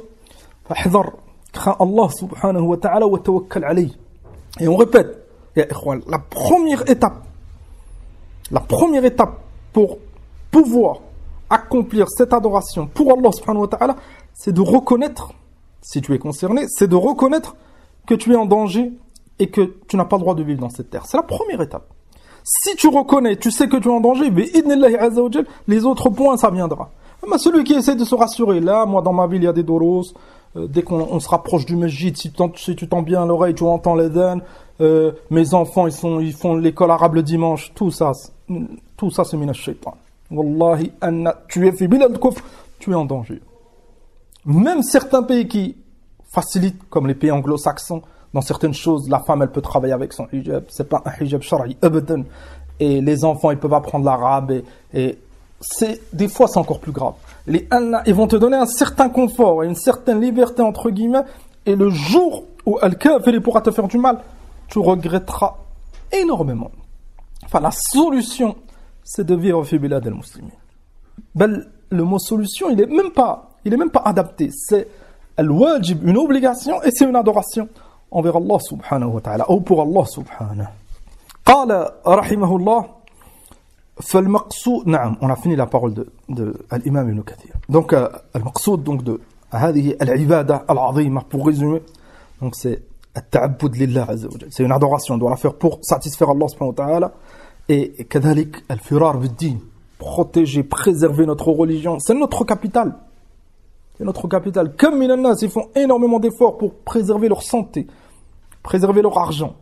A: فاحذر, crains Allah subhanahu wa ta'ala wa tawakkal alayh. Et on répète, ya ikhwan, la première étape pour pouvoir accomplir cette adoration pour Allah subhanahu wa ta'ala, c'est de reconnaître, si tu es concerné, c'est de reconnaître que tu es en danger et que tu n'as pas le droit de vivre dans cette terre. C'est la première étape. Si tu reconnais, tu sais que tu es en danger, les autres points, ça viendra. Mais celui qui essaie de se rassurer, là, moi dans ma ville, il y a des doros, dès qu'on se rapproche du masjid, si tu tends bien l'oreille, tu entends l'adhan, mes enfants, ils font l'école arabe le dimanche, tout ça c'est minash shaitan. Wallahi, tu es fi bilad kufr, tu es en danger. Même certains pays qui facilitent, comme les pays anglo-saxons, dans certaines choses, la femme, elle peut travailler avec son hijab. C'est pas un hijab shari, abadan. Et les enfants, ils peuvent apprendre l'arabe. Et des fois, c'est encore plus grave. Ils vont te donner un certain confort et une certaine liberté, entre guillemets. Et le jour où Al-Kafir pourra te faire du mal, tu regretteras énormément. Enfin, la solution, c'est de vivre fi bilad al-muslimin. Le mot solution, il est même pas adapté. C'est al-wajib, une obligation, et c'est une adoration envers Allah subhanahu wa ta'ala, ou pour Allah subhanahu. قال رحمه الله فالمقصود نعم, on a fini la parole de l'imam Ibn Kathir. Donc المقصود donc de هذه العبادة العظيمة, pour résumer, donc c'est التعبد لله عز وجل, c'est une adoration, on doit la faire pour satisfaire Allah subhanahu wa ta'ala, et كذلك الفرار بالدين, protéger, préserver notre religion, c'est notre capital. C'est notre capital. Comme Minanas, ils font énormément d'efforts pour préserver leur santé, préserver leur argent.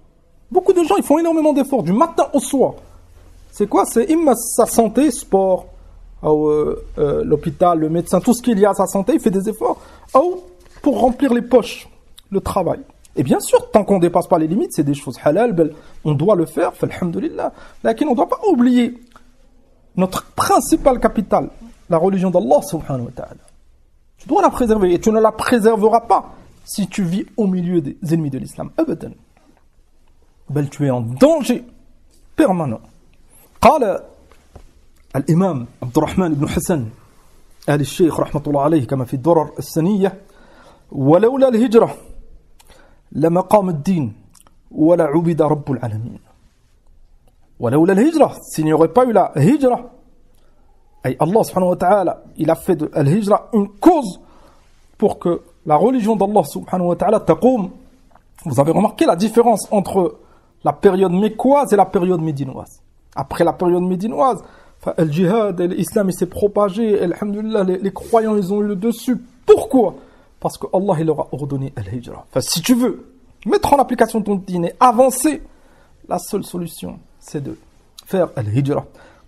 A: Beaucoup de gens, ils font énormément d'efforts du matin au soir. C'est quoi? C'est imma sa santé, sport, ou l'hôpital, le médecin, tout ce qu'il y a à sa santé, il fait des efforts. Ou pour remplir les poches, le travail. Et bien sûr, tant qu'on ne dépasse pas les limites, c'est des choses halal, on doit le faire, alhamdulillah. Mais on ne doit pas oublier notre principal capital, la religion d'Allah subhanahu wa ta'ala. Tu dois la préserver, et tu ne la préserveras pas si tu vis au milieu des ennemis de l'islam. Abadan. Tu es en danger permanent. قال الإمام عبد الرحمن بن حسن آل الشيخ رحمة الله عليه كما في الدرر السنية ولولا الهجرة لما قام الدين ولا عبد رب العالمين. ولولا الهجرة, s'il n'y aurait pas eu la hijra, et Allah subhanahu wa ta'ala, il a fait de al-hijra une cause pour que la religion d'Allah subhanahu wa ta'ala taqoum. Vous avez remarqué la différence entre la période mécoise et la période médinoise. Après la période médinoise, le djihad, l'islam il s'est propagé, et alhamdulillah, les croyants ils ont eu le dessus. Pourquoi? Parce que Allah il leur a ordonné al-hijra. Enfin, si tu veux mettre en application ton dîn et avancer, la seule solution c'est de faire al-hijra.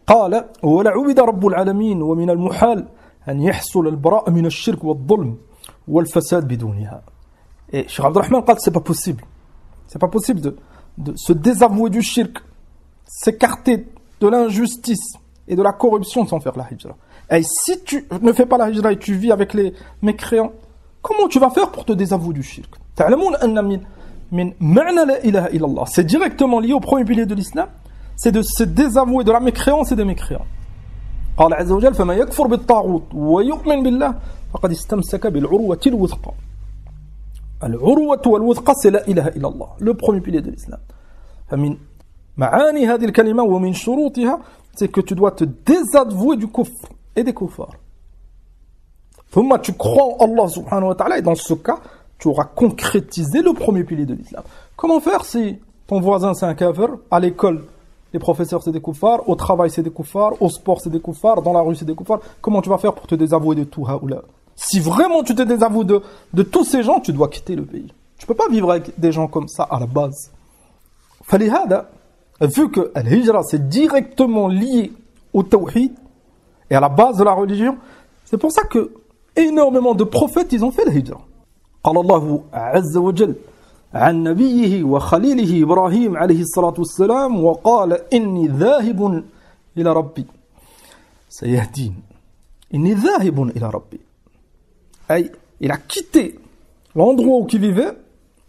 A: قال ولعبد رب العالمين ومن المحال أن يحصل البراء من الشرك والظلم والفساد بدونها. Et Cheikh Abdurrahman قال c'est pas possible. C'est pas possible de se désavouer du shirk, s'écarter de l'injustice et de la corruption sans faire la hijra. Et si tu ne fais pas la hijra et tu vis avec les mécréants, comment tu vas faire pour te désavouer du shirk? تعلمون أن من معنى لا إله إلا الله, c'est directement lié au premier pilier de l'islam. C'est de se désavouer de la mécréance et des mécréants. قال عز وجل فما يكفر بالطاغوت ويؤمن بالله فقد استمسك بالعروة الوثقى. العروة والوثقى c'est la ilaha إلا الله, le premier pilier de l'islam. فمن معاني هذه الكلمة ومن شروطها, c'est que tu dois te désavouer du kufr et des kuffars. ثم tu crois en Allah subhanahu wa ta'ala, et dans ce cas tu auras concrétisé le premier pilier de l'islam. Comment faire si ton voisin c'est un kafir, à l'école les professeurs c'est des kuffars, au travail c'est des kuffars, au sport c'est des kuffars, dans la rue c'est des kuffars? Comment tu vas faire pour te désavouer de tout haoula? Si vraiment tu te désavoues de tous ces gens, tu dois quitter le pays. Tu peux pas vivre avec des gens comme ça à la base. فلهذا, vu que al-hijra c'est directement lié au tawhid et à la base de la religion, c'est pour ça que énormément de prophètes ils ont fait al-hijra. قال الله عز وجل عن نبيه وخليله إبراهيم عليه الصلاة والسلام وقال إني ذاهب إلى ربي سيهدين. إني ذاهب إلى ربي. أي, il a quitté l'endroit où il vivait,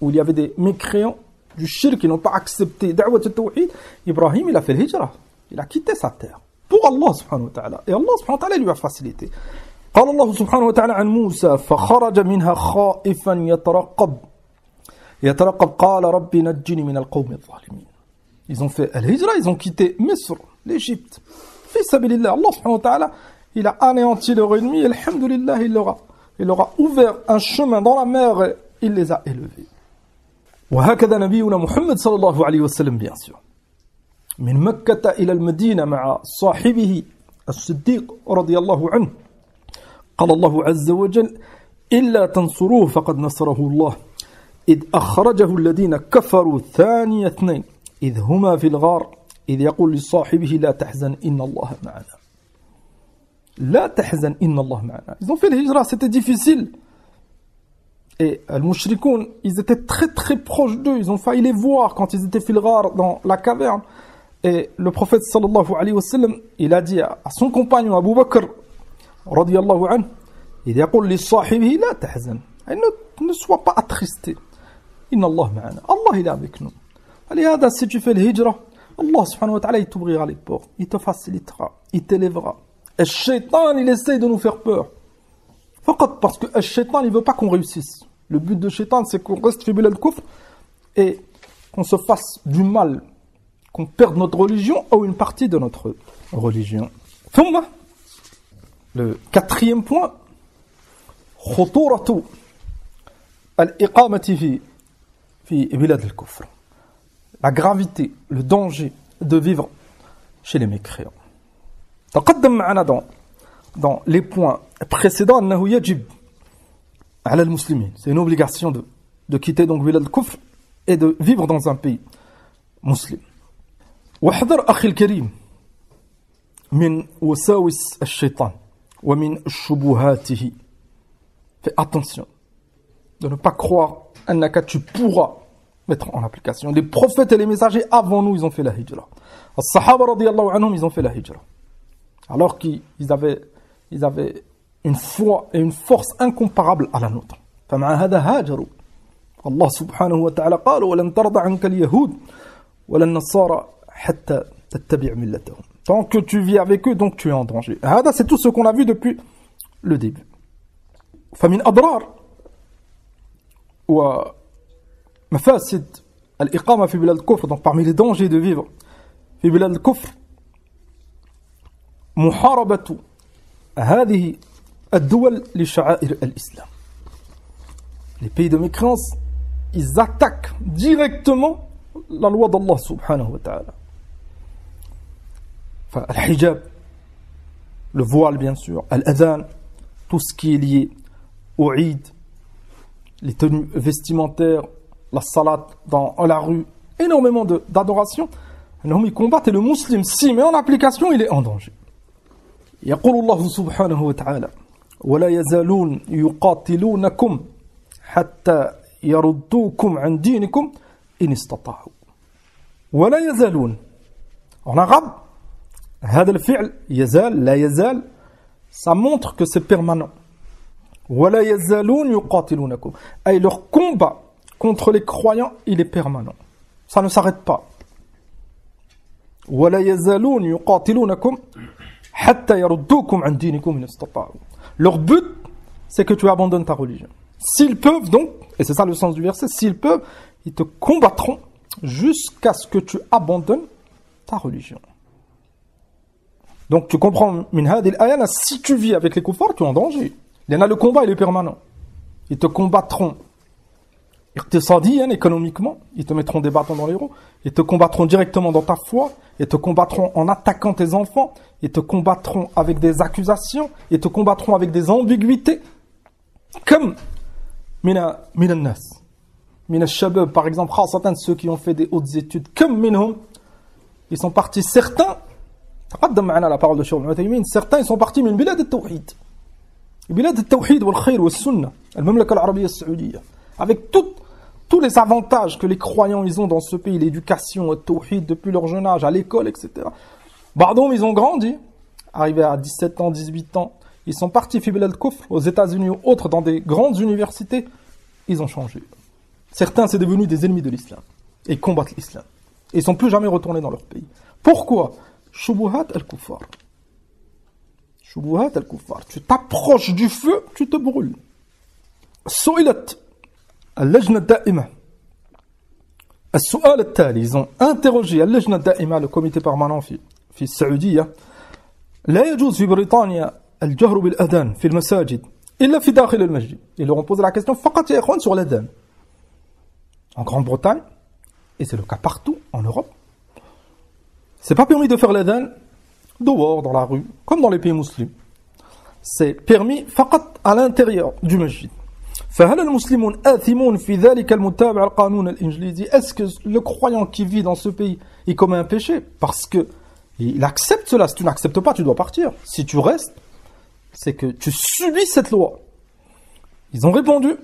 A: où il y avait des mécréants du shirk qui n'ont pas accepté da'wat al-tawhid. Ibrahim il a fait l'hijra, il a quitté sa terre pour Allah subhanahu wa ta'ala, et Allah subhanahu wa ta'ala lui a facilité. قال الله سبحانه وتعالى عن موسى فخرج منها خائفا يترقب قال ربي نجني من القوم الظالمين. Ils ont fait al-hijra, ils ont quitté Misr, l'Égypte. Fi sabilillah, Allah subhanahu wa ta'ala, il a anéanti leur ennemi, et alhamdulillah, il leur a ouvert un chemin dans la mer, et il les a élevés. وهكذا نبينا محمد صلى الله عليه وسلم bien sûr من مكة إلى المدينة مع صاحبه الصديق رضي الله عنه قال الله عز وجل إلا تنصروه فقد نصره الله إذ أخرجه الذين كفروا ثاني اثنين إذ هما في الغار إذ يقول لصاحبه لا تحزن إن الله معنا لا تحزن إن الله معنا. Ils ont fait l'hijra, c'était difficile. Et les mushrikoun, ils étaient très très proches d'eux, ils ont failli les voir quand ils étaient filghar dans la caverne. Et le prophète sallallahu alayhi wa sallam, il a dit à son compagnon Abu Bakr, radiyallahu anhu, il yaqul li sahibihi la tahzan, ne sois pas attristé. Inna Allah ma'ana, Allah il est avec nous. Allez, si tu fais le hijra, Allah subhanahu wa ta'ala il t'ouvrira les portes, il te facilitera, il t'élèvera. Et le shaitan il essaye de nous faire peur. Parce que le shaitan il veut pas qu'on réussisse. Le but de shaitan c'est qu'on reste fi bilad al-kufr et qu'on se fasse du mal, qu'on perde notre religion ou une partie de notre religion. Le quatrième point, خطورة الإقامة في بلاد الكفر. La gravité, le danger de vivre chez les mécréants. تقدم معنا dans les points précédents أنه يجب على المسلمين, c'est une obligation de quitter donc بلاد الكفر et de vivre dans un pays musulman. واحذر أخي الكريم من وساوس الشيطان ومن شبهاته. Fais attention de ne pas croire أنك tu pourras mettre en application. Les prophètes et les messagers avant nous, ils ont fait la hijra. Les sahaba radiyallahu anhum, ils ont fait la hijra. Alors qu'ils avaient une foi et une force incomparable à la nôtre. فمع هذا هاجروا. الله سبحانه وتعالى قال ولن ترضى عنك اليهود ولا النصارى حتى تتبع ملتهم. Tant que tu vis avec eux, donc tu es en danger. هذا c'est tout ce qu'on a vu depuis le début. فمن أضرار ومفاسد الإقامة في بلاد الكفر, donc parmi les dangers de vivre في بلاد الكفر محاربة هذه الدول لشعائر الإسلام. Les pays de mécréance, ils attaquent directement la loi d'Allah subhanahu wa ta'ala. Enfin, le hijab, le voile bien sûr, l'adhan, tout ce qui est lié au Eid, les tenues vestimentaires, la salat dans la rue, énormément d'adoration. Ils combattent et le musulman, si, mais en application, il est en danger. يقول الله سبحانه وتعالى ولا يزالون يقاتلونكم حتى يردوكم عن دينكم إن استطاعوا. ولا يزالون. En arabe, هذا الفعل يزال لا يزال, ça montre que c'est permanent. ولا يزالون يقاتلونكم, et leur combat contre les croyants, il est permanent. Ça ne s'arrête pas. ولا يزالون يقاتلونكم حتى يردوكم عن دينكم إن استطاعوا. Leur but, c'est que tu abandonnes ta religion. S'ils peuvent donc, et c'est ça le sens du verset, s'ils peuvent, ils te combattront jusqu'à ce que tu abandonnes ta religion. Donc tu comprends, min hadil ayana, si tu vis avec les kuffars, tu es en danger. Le combat, il est permanent. Ils te combattront économiquement, ils te mettront des bâtons dans les roues, ils te combattront directement dans ta foi, ils te combattront en attaquant tes enfants, ils te combattront avec des accusations, ils te combattront avec des ambiguïtés. Comme mina nas, mina shabab par exemple, certains de ceux qui ont fait des hautes études, comme minhum, ils sont partis, certains, تقدم معنا la parole de Cheikh Ibn Uthaymin, certains ils sont partis من بلاد التوحيد, بلاد التوحيد والخير والسنة, المملكة العربية السعودية, avec tous les avantages que les croyants ils ont dans ce pays, l'éducation, le tawhid depuis leur jeune âge, à l'école, etc. Bardom, ils ont grandi, arrivés à 17 ans, 18 ans, ils sont partis fi bilad al-kufr, aux États-Unis ou autres, dans des grandes universités, ils ont changé. Certains, c'est devenu des ennemis de l'islam. Et ils combattent l'islam. Et ils ne sont plus jamais retournés dans leur pays. Pourquoi? Shubuhat al-kuffar. Shubuhat al-kuffar. Tu t'approches du feu, tu te brûles. Su'ilat اللجنة الدائمة السؤال التالي, ils ont interrogé اللجنة الدائمة, le comité permanent في السعودية, لا يجوز في بريطانيا الجهر بالأذان في المساجد إلا في داخل المسجد. Ils leur ont posé la question فقط يا إخوان sur l'adhan. en Grande-Bretagne, et c'est le cas partout en Europe, c'est pas permis de faire l'adhan dehors, dans la rue, comme dans les pays musulmans. C'est permis فقط à l'intérieur du masjid. فهل المسلمون آثمون في ذلك المتابع القانون الإنجليزي? Est-ce que le croyant qui vit dans ce pays, il commet un péché? Parce que il accepte cela. Si tu n'acceptes pas, tu dois partir. Si tu restes, c'est que tu subis cette loi. Ils ont répondu: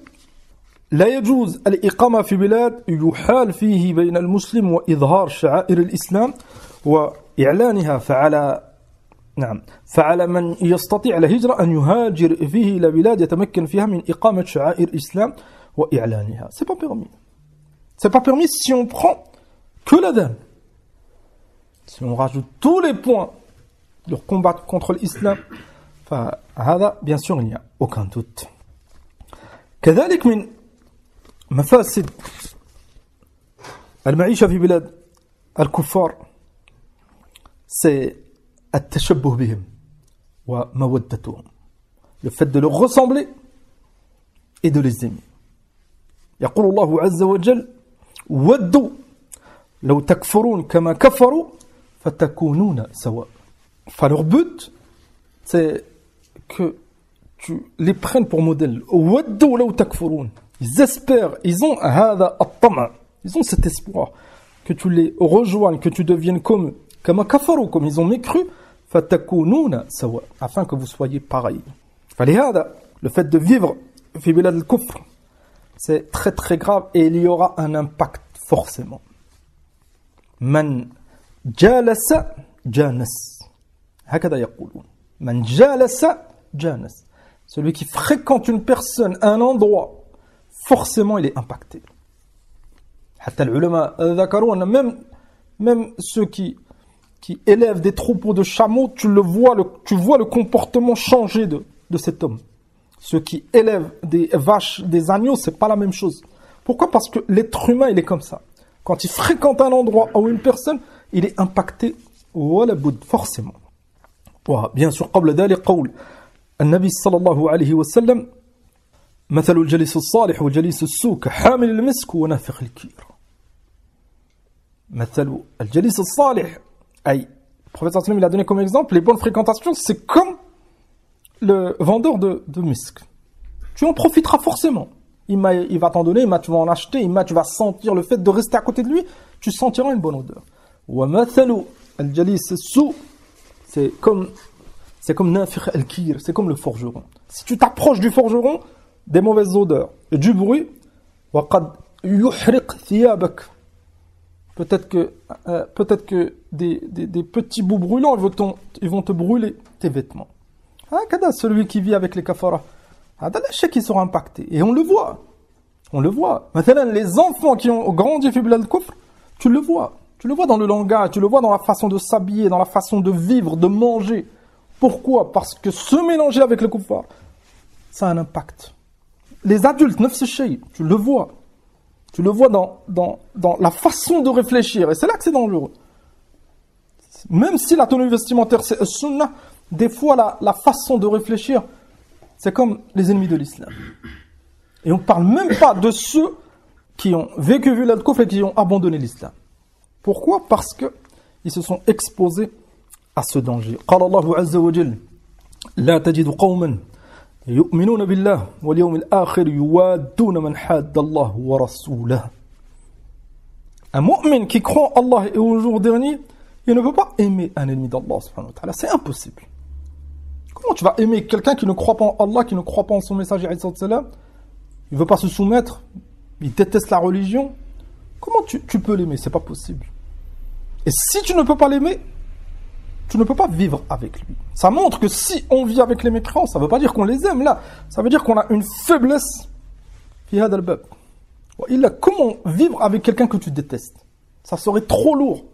A: لا يجوز الإقامة في بلاد يحال فيه بين المسلم وإظهار شعائر الإسلام وإعلانها فعلى من يستطيع الهجرة أن يهاجر فيه إلى بلاد يتمكن فيها من إقامة شعائر الإسلام وإعلانها. C'est pas permis. C'est pas permis si on prend que l'adhan. Si on rajoute tous les points de combat contre l'islam, فهذا bien sûr il n'y a aucun doute. كذلك من مفاسد المعيشة في بلاد الكفار c'est التشبه بهم ومودتهم, le fait de leur ressembler et de les aimer. يقول الله عز وجل ودوا لو تكفرون كما كفروا فتكونون سواء. Enfin, leur but, c'est que tu les prennes pour modèle. ودوا لو تكفرون. Ils espèrent, ils ont هذا الطمع, ils ont cet espoir que tu les rejoignes, que tu deviennes comme كما كفروا, comme ils ont mécru, فتكونون سواء, afin que vous soyez pareils. فلهذا, le fait de vivre في بلاد الكفر, c'est très très grave et il y aura un impact forcément. من جالس جانس, هكذا يقولون. من جالس جانس. Celui qui fréquente une personne, un endroit, forcément il est impacté. حتى العلماء ذكروا أن même ceux qui élèvent des troupeaux de chameaux, tu vois le comportement changer de cet homme. Ceux qui élèvent des vaches, des agneaux, c'est pas la même chose. Pourquoi? Parce que l'être humain, il est comme ça. Quand il fréquente un endroit ou une personne, il est impacté, forcément. Bien sûr, قبل ذلك قول النبي صلى الله عليه وسلم مثل الجليس الصالح وجليس السوء كحامل المسك ونافخ الكير. مثل الجليس الصالح, le prophète sallam, il a donné comme exemple les bonnes fréquentations, c'est comme le vendeur de misk. Tu en profiteras forcément. Il va t'en donner, tu vas en acheter, tu vas sentir le fait de rester à côté de lui, tu sentiras une bonne odeur. ومثل الجليس السوء, c'est comme نافخ الكير, c'est comme le forgeron. Si tu t'approches du forgeron, des mauvaises odeurs et du bruit, وقد يحرق ثيابك. Peut-être que des petits bouts brûlants ils vont te brûler tes vêtements. Celui qui vit avec les kafaras, qui sera impacté. Et on le voit. Maintenant, les enfants qui ont grandi fi bilad al-kufr, tu le vois dans le langage, tu le vois dans la façon de s'habiller, dans la façon de vivre, de manger. Pourquoi? Parce que se mélanger avec le kuffar, ça a un impact. Les adultes, nafs al-shay, tu le vois. Tu le vois dans la façon de réfléchir. Et c'est là que c'est dangereux. Même si la tenue vestimentaire, c'est sunnah, des fois, la façon de réfléchir, c'est comme les ennemis de l'islam. Et on ne parle même pas de ceux qui ont vécu l'al-kufr et qui ont abandonné l'islam. Pourquoi? Parce qu'ils se sont exposés à ce danger. قال الله عز وجل لا تجد قوما يؤمنون بالله واليوم الآخر يوادون من حاد الله ورسوله. Un mu'min qui croit en Allah et au jour dernier, il ne peut pas aimer un ennemi d'Allah subhanahu wa ta'ala. C'est impossible. Comment tu vas aimer quelqu'un qui ne croit pas en Allah, qui ne croit pas en son messager, il ne veut pas se soumettre, il déteste la religion? Comment tu peux l'aimer? C'est pas possible. Et si tu ne peux pas l'aimer, tu ne peux pas vivre avec lui. Ça montre que si on vit avec les mécréants, ça ne veut pas dire qu'on les aime, là. Ça veut dire qu'on a une faiblesse. Comment vivre avec quelqu'un que tu détestes? Ça serait trop lourd.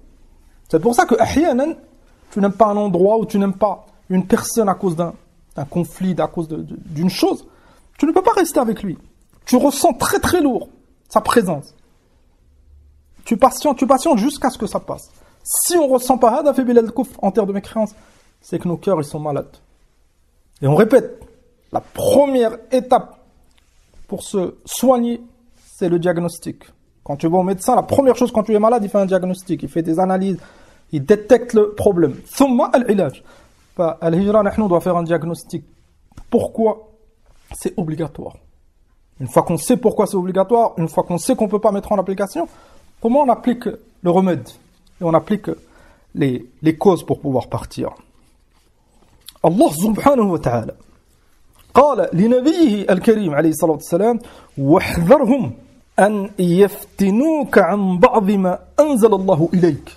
A: C'est pour ça que ahyanan, tu n'aimes pas un endroit ou tu n'aimes pas une personne à cause d'un conflit, à cause d'une chose. Tu ne peux pas rester avec lui. Tu ressens très très lourd sa présence. Tu patientes jusqu'à ce que ça passe. Si on ne ressent pas hada fi bilad al-kufr en terre de mécréance, c'est que nos cœurs ils sont malades. Et on répète, la première étape pour se soigner, c'est le diagnostic. Quand tu vas au médecin, la première chose quand tu es malade, il fait un diagnostic, il fait des analyses, il détecte le problème. Thumma al-ilaj. Al-hijra, nous doit faire un diagnostic. Pourquoi c'est obligatoire? Une fois qu'on sait pourquoi c'est obligatoire, une fois qu'on sait qu'on ne peut pas mettre en application, comment on applique le remède? Et on applique les causes pour pouvoir partir. Allah subhanahu wa ta'ala قال لنبيه الكريم عليه الصلاة والسلام واحذرهم أن يفتنوك عن بعض ما أنزل الله إليك.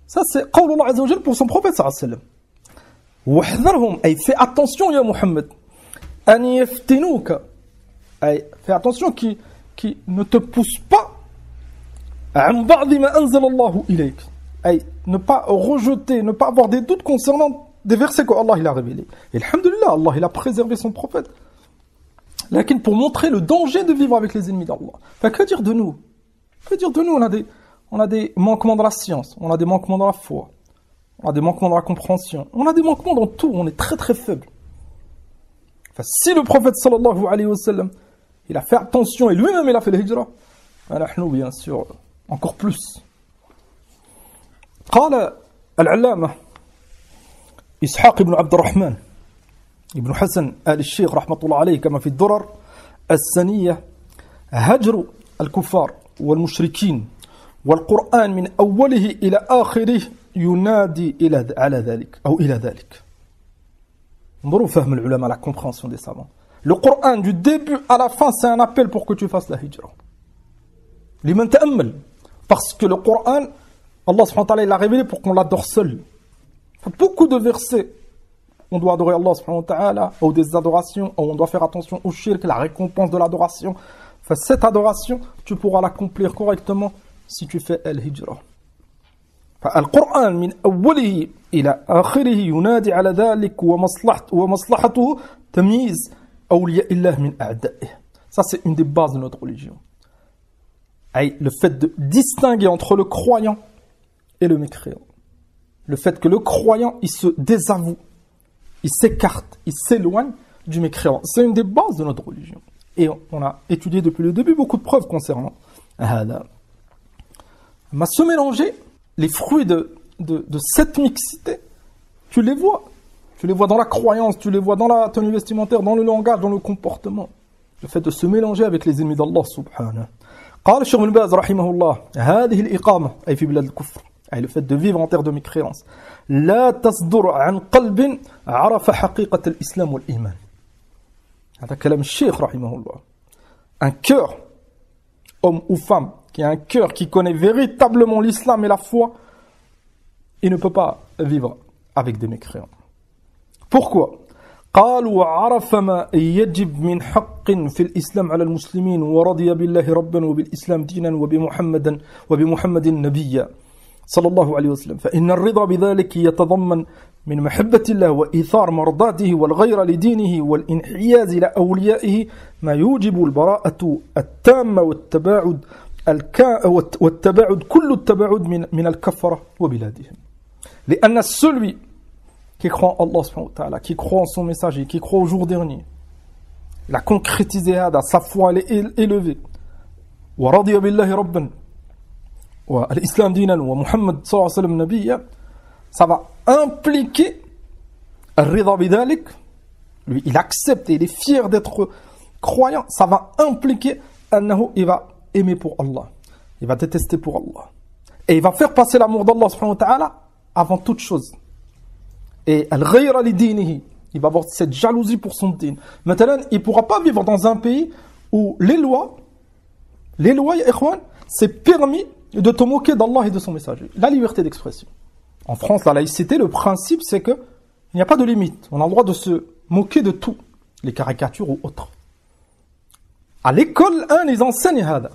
A: Ça c'est قول الله عز وجل pour son prophète صلى الله عليه وسلم. واحذرهم أي fais attention يا محمد أن يفتنوك أي fais attention qui ne te pousse pas عن بعض ما أنزل الله إليك أي ne pas rejeter, ne pas avoir des doutes concernant des versets qu'Allah il a révélés. Et alhamdulillah, Allah il a préservé son prophète. Lakin pour montrer le danger de vivre avec les ennemis d'Allah. Enfin, que dire de nous? Que dire de nous? On a des manquements dans la science, on a des manquements dans la foi, on a des manquements dans la compréhension, on a des manquements dans tout, on est très très faible. Enfin, si le prophète sallallahu alayhi wa sallam, il a fait attention et lui-même il a fait le hijra, alors nous bien sûr, encore plus. قال العلامة إسحاق بن عبد الرحمن ابن حسن آل الشيخ رحمة الله عليه كما في الدرر السنية هجر الكفار والمشركين والقرآن من أوله إلى آخره ينادي على ذلك أو إلى ذلك. انظروا فهم العلماء la compréhension des savants. Le Coran du début à la fin c'est un appel pour que tu fasses la hijra. لمن تأمل parce que le Coran Allah subhanahu wa ta'ala il l'a révélé pour qu'on l'adore seul. Beaucoup de versets, on doit adorer Allah subhanahu wa ta'ala, ou des adorations, ou on doit faire attention au shirk, la récompense de l'adoration. Enfin, cette adoration, tu pourras l'accomplir correctement si tu fais al-hijra. Al-Qur'an, min awwalihi ila akhirihi, yunadi ala dhalik wa maslahatuhu tamyiz awliya illah min a'da'ih. Ça, c'est une des bases de notre religion. Le fait de distinguer entre le croyant et le mécréant. Le fait que le croyant, il se désavoue, il s'écarte, il s'éloigne du mécréant. C'est une des bases de notre religion. Et on a étudié depuis le début beaucoup de preuves concernant Hada. Mais se mélanger, les fruits de cette mixité, tu les vois. Tu les vois dans la croyance, tu les vois dans la tenue vestimentaire, dans le langage, dans le comportement. Le fait de se mélanger avec les ennemis d'Allah subhanahu. قال الشيخ ابن باز رحمه الله هذه الإقامة أي في بلاد الكفر أي le fait de vivre en terre de mécréance لا تصدر عن قلب عرف حقيقة الإسلام والإيمان. هذا كلام الشيخ رحمه الله. Un cœur, homme ou femme, qui a un cœur qui connaît véritablement l'islam et la foi, il ne peut pas vivre avec des mécréants. Pourquoi? قال وعرف ما يجب من حق في الإسلام على المسلمين ورضي بالله ربا وبالإسلام دينا وبمحمد نبيا صلى الله عليه وسلم فإن الرضا بذلك يتضمن من محبة الله وإيثار مرضاته والغير لدينه والانحياز إلى أوليائه ما يوجب البراءة التامة والتباعد كل التباعد من الكفرة وبلادهم لأن celui qui croit en Allah subhanahu wa ta'ala, qui croit en son messager, qui croit au jour dernier, il a concrétisé sa foi, elle est élevée. Wa radiya billahi rabban wa al-islam dinan wa Muhammad sallallahu alayhi wa sallam nabiyya, ça va impliquer al-rida bidalik, lui il accepte et il est fier d'être croyant, ça va impliquer annahu, il va aimer pour Allah, il va détester pour Allah, et il va faire passer l'amour d'Allah subhanahu wa ta'ala avant toute chose. Et al-ghayra li dinihi, il va avoir cette jalousie pour son din. Maintenant, il ne pourra pas vivre dans un pays où les lois, ya ikhwan, c'est permis de te moquer d'Allah et de son messager. La liberté d'expression. En France, la laïcité, le principe, c'est que il n'y a pas de limite. On a le droit de se moquer de tout, les caricatures ou autres. À l'école, ils enseignent hada.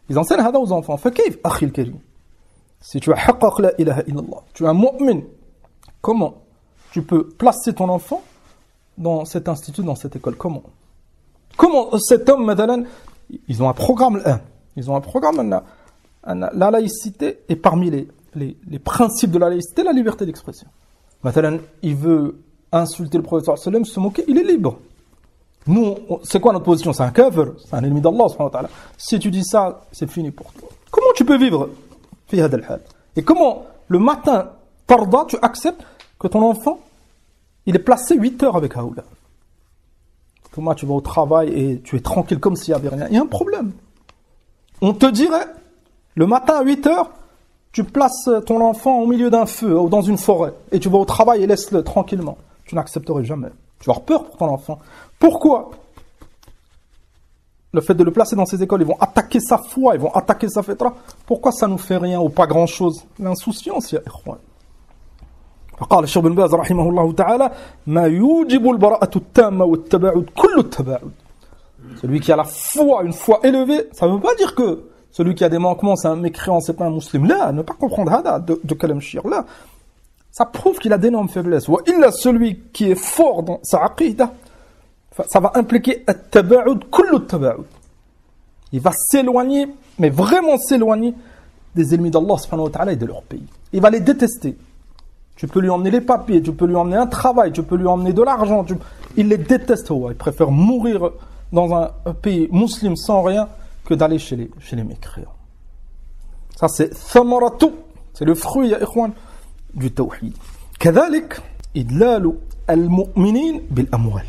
A: Ils enseignent hada aux enfants. Fakayf, akhil karim. Si tu as haqqaq la ilaha illallah, tu es un mu'min, comment tu peux placer ton enfant dans cet institut, dans cette école? Comment cet homme, madame, ils ont un programme, la laïcité, et parmi les principes de la laïcité, la liberté d'expression. Madame, il veut insulter le prophète sallallahu alayhi wa sallam, se moquer, il est libre. Nous, c'est quoi notre position? C'est un kafir, c'est un ennemi d'Allah subhanahu wa ta'ala. Si tu dis ça, c'est fini pour toi. Comment tu peux vivre fi hada al-hal? Et comment le matin, tarda, tu acceptes que ton enfant, il est placé 8 heures avec Haoula? Comment tu vas au travail et tu es tranquille comme s'il n'y avait rien? Il y a un problème. On te dirait, le matin à 8 heures, tu places ton enfant au milieu d'un feu ou dans une forêt et tu vas au travail et laisse-le tranquillement. Tu n'accepterais jamais. Tu vas avoir peur pour ton enfant. Pourquoi? Le fait de le placer dans ces écoles, ils vont attaquer sa foi, ils vont attaquer sa fitra. Pourquoi ça nous fait rien ou pas grand-chose? L'insouciance, ya ikhwan. فقال الشيخ بن باز رحمه الله تعالى ما يوجب البراءة التامة والتباعد كل التباعد. Celui qui a la foi, une foi élevée, ça ne veut pas dire que celui qui a des manquements, c'est un mécréant, c'est pas un musulman. Là, ne pas comprendre hada de kalam shir. Là, ça prouve qu'il a d'énormes faiblesses. Wa illa, celui qui est fort dans sa aqida, ça va impliquer at-taba'ud, kullu at-taba'ud. Il va s'éloigner, mais vraiment s'éloigner des ennemis d'Allah subhanahu wa ta'ala et de leur pays. Il va les détester. Tu peux lui emmener les papiers, tu peux lui emmener un travail, tu peux lui emmener de l'argent. Il les déteste. Il préfère mourir dans un pays musulman sans rien que d'aller chez les mécréants. Ça c'est thamaratu, c'est le fruit, ya ikhwan, du tawhid. كذلك إدلال المؤمنين بالأموال.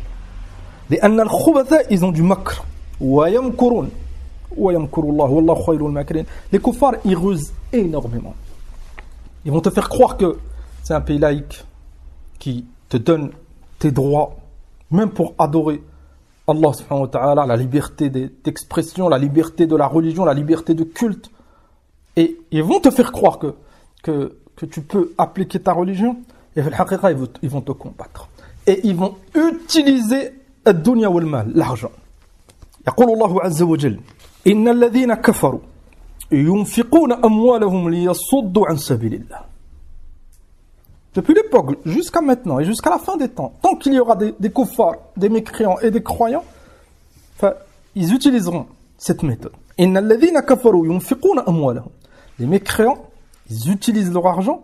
A: لأن الخبثاء ils ont du makr ويمكرون ويمكر الله والله خير الماكرين. Les kuffars ils rusent énormément. Ils vont te faire croire que c'est un pays laïque qui te donne tes droits, même pour adorer Allah subhanahu wa ta'ala, la liberté d'expression, la liberté de la religion, la liberté de culte. Et ils vont te faire croire que tu peux appliquer ta religion, et ils vont te combattre. Et ils vont utiliser الدنيا والمال, l'argent. يقول الله عز وجل إن الذين كفروا ينفقون أموالهم ليصدوا عن سبيل الله. Depuis l'époque jusqu'à maintenant et jusqu'à la fin des temps, tant qu'il y aura des kuffars, des mécréants et des croyants, ils utiliseront cette méthode. إن الذين كفروا ينفقون أموالهم. Les mécréants, ils utilisent leur argent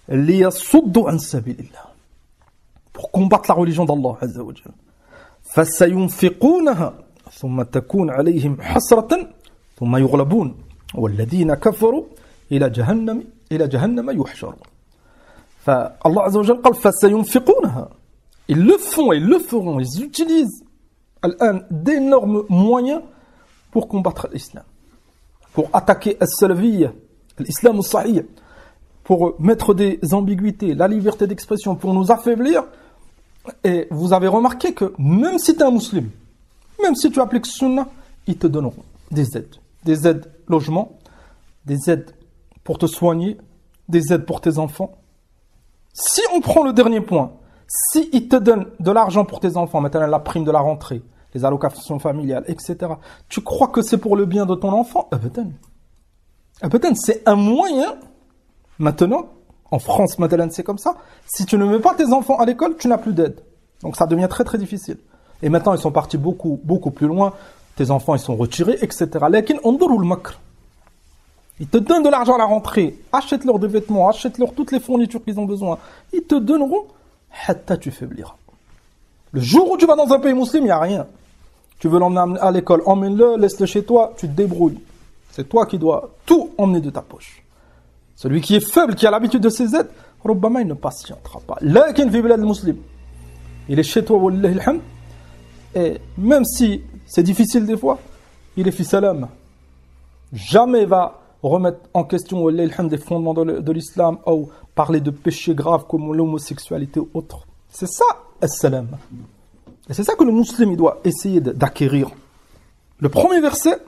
A: ليصدوا عن سبيل الله, pour combattre la religion d'Allah عز وجل. فسينفقونها ثم تكون عليهم حسرة ثم يغلبون والذين كفروا إلى جهنم يحشرون. فالله عز وجل قال فسينفقونها. Ils le font et ils le feront. Ils utilisent d'énormes moyens pour combattre l'islam, pour attaquer al-salafiyya, l'islam al-sahih, pour mettre des ambiguïtés, la liberté d'expression, pour nous affaiblir. Et vous avez remarqué que même si tu es un musulman, même si tu appliques Sunnah, ils te donneront des aides logement, des aides pour te soigner, des aides pour tes enfants. Si on prend le dernier point, si ils te donnent de l'argent pour tes enfants, maintenant la prime de la rentrée, les allocations familiales, etc., tu crois que c'est pour le bien de ton enfant? Abadan, c'est un moyen. Maintenant, en France, maintenant, c'est comme ça. Si tu ne mets pas tes enfants à l'école, tu n'as plus d'aide. Donc ça devient très très difficile. Et maintenant, ils sont partis beaucoup plus loin. Tes enfants, ils sont retirés, etc. Lakin, onduru al-makr. Ils te donnent de l'argent à la rentrée. Achète-leur des vêtements, achète-leur toutes les fournitures qu'ils ont besoin. Ils te donneront, hatta tu faibliras. Le jour où tu vas dans un pays musulman, il n'y a rien. Tu veux l'emmener à l'école, emmène-le, laisse-le chez toi, tu te débrouilles. C'est toi qui dois tout emmener de ta poche. Celui qui est faible, qui a l'habitude de ses aides, Rubbama, il ne patientera pas. Lakin fi bilad al-muslim. Il est chez toi, wallahi alhamd. Et même si c'est difficile des fois, il est fi salam. Jamais va remettre en question, wallahi alhamd, des fondements de l'islam ou parler de péchés graves comme l'homosexualité ou autre. C'est ça, as-salam. Et c'est ça que le musulman il doit essayer d'acquérir. Le premier verset,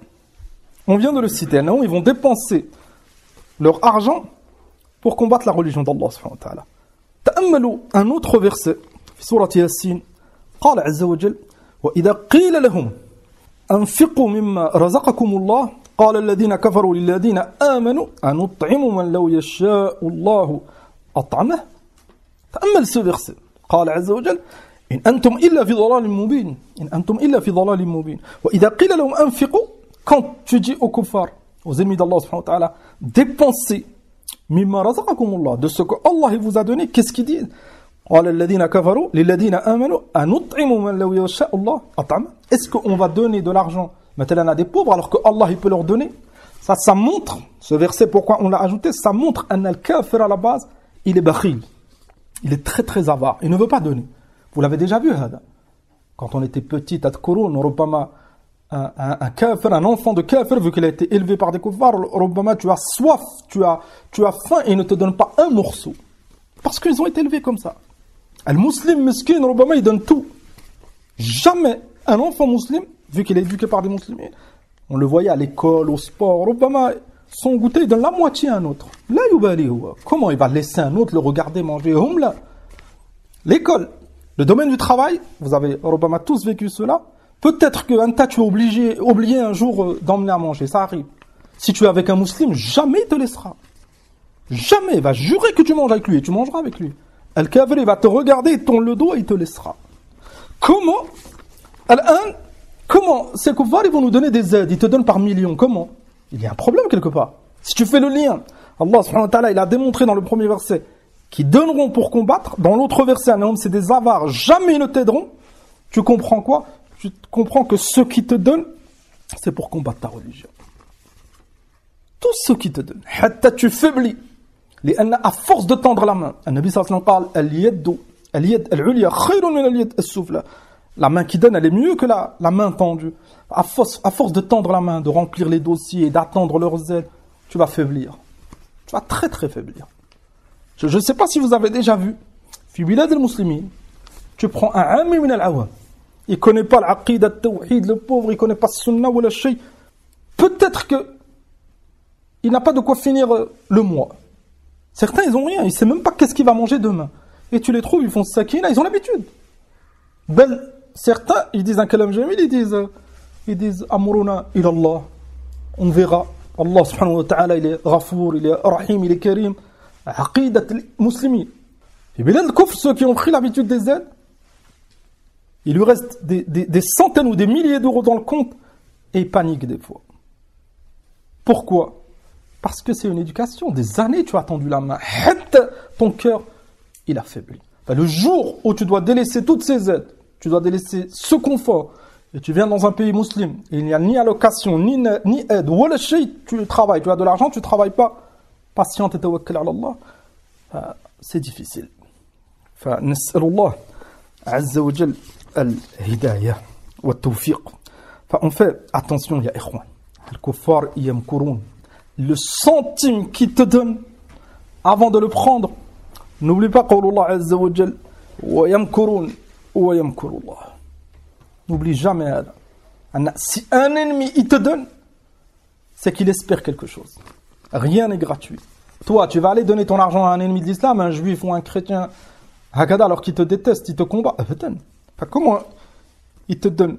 A: on vient de le citer. Non, ils vont dépenser leur argent pour combattre la religion d'Allah subhanahu wa ta'ala. تأملوا un autre verset في سورة ياسين قال عز وجل وإذا قيل لهم أنفقوا مما رزقكم الله قال الذين كفروا للذين آمنوا أنطعم من لو يشاء الله أطعمه. تأمل ce verset قال عز وجل إن أنتم إلا في ضلال مبين إن أنتم إلا في ضلال مبين وإذا قيل لهم أنفقوا quand tu dis aux kuffars, aux ennemis d'Allah subhanahu wa ta'ala, dépensez mimma razaqakumullah, de ce que Allah vous a donné, qu'est-ce qu'ils disent? Est-ce qu'on va donner de l'argent maintenant à des pauvres alors que Allah il peut leur donner? Ça montre, ce verset, pourquoi on l'a ajouté, ça montre un al-kafir à la base, il est bakhil. Il est très très avare, il ne veut pas donner. Vous l'avez déjà vu, Hada. Quand on était petit, Tadkurun, Rubbama, un kafir, un enfant de kafir, vu qu'il a été élevé par des kuffars, Rubbama, tu as soif, tu as faim et il ne te donne pas un morceau. Parce qu'ils ont été élevés comme ça. Al-Muslim, miskin, Rubbama, il donne tout. Jamais un enfant musulman, vu qu'il est éduqué par des musulmans, on le voyait à l'école, au sport, Rubbama, son goûter, il donne la moitié à un autre. Là, comment il va laisser un autre le regarder manger? L'école, le domaine du travail, vous avez Rubbama tous vécu cela. Peut-être qu'un tas tu as oublié un jour d'emmener à manger, ça arrive. Si tu es avec un musulman, jamais il te laissera. Jamais, il va jurer que tu manges avec lui et tu mangeras avec lui. Al-Kafir, il va te regarder, il tourne le dos et il te laissera. Comment ces kuffars, ils vont nous donner des aides, ils te donnent par millions, comment? Il y a un problème quelque part. Si tu fais le lien, Allah subhanahu wa ta'ala, il a démontré dans le premier verset qu'ils donneront pour combattre, dans l'autre verset, c'est des avares, jamais ils ne t'aideront. Tu comprends quoi? Tu comprends que ceux qui te donnent, c'est pour combattre ta religion. Tous ceux qui te donnent, hatta tu faiblis. À force de tendre la main, le Nabi sallallahu alayhi wa sallam parle al-ulya khayrun min al-yad as-sufla. La main qui donne, elle est mieux que la main tendue. À force de tendre la main, de remplir les dossiers, d'attendre leurs aides, tu vas faiblir. Tu vas très très faiblir. Je ne sais pas si vous avez déjà vu, fi bilad al-muslimin, tu prends un ami min al-awam, il ne connaît pas l'aqidah al-tawhid, le pauvre, il ne connaît pas le sunnah ou le shay. Peut-être qu'il n'a pas de quoi finir le mois. Certains, ils n'ont rien, ils ne savent même pas qu'est-ce qu'il va manger demain. Et tu les trouves, ils font sakina, ils ont l'habitude. Certains, ils disent un kalam jamil, ils disent amruna ila Allah. On verra. Allah subhanahu wa ta'ala, il est ghafour, il est rahim, il est karim. Aqidat al-muslimin. Et bien, le kufr, ceux qui ont pris l'habitude des aides, il lui reste des centaines ou des milliers d'euros dans le compte et ils paniquent des fois. Pourquoi? Parce que c'est une éducation. Des années, tu as tendu la main. Ton cœur, il a faibli. Enfin, le jour où tu dois délaisser toutes ces aides, tu dois délaisser ce confort, et tu viens dans un pays musulman, et il n'y a ni allocation, ni aide, ou le shay, tu travailles, tu as de l'argent, tu ne travailles pas, patiente et tawakkal ala Allah, c'est difficile. فنسأل الله عز وجل الهداية والتوفيق. On fait attention, ya ikhwan. Al-kuffar yamkurun. Le centime qu'il te donne avant de le prendre, n'oublie pas qawlullah azza wa jal wa yamkurun wa yamkurullah. N'oublie jamais. Si un ennemi il te donne, c'est qu'il espère quelque chose. Rien n'est gratuit. Toi, tu vas aller donner ton argent à un ennemi de l'islam, un juif ou un chrétien, hakada, alors qu'il te déteste, il te combat. Comment il te donne?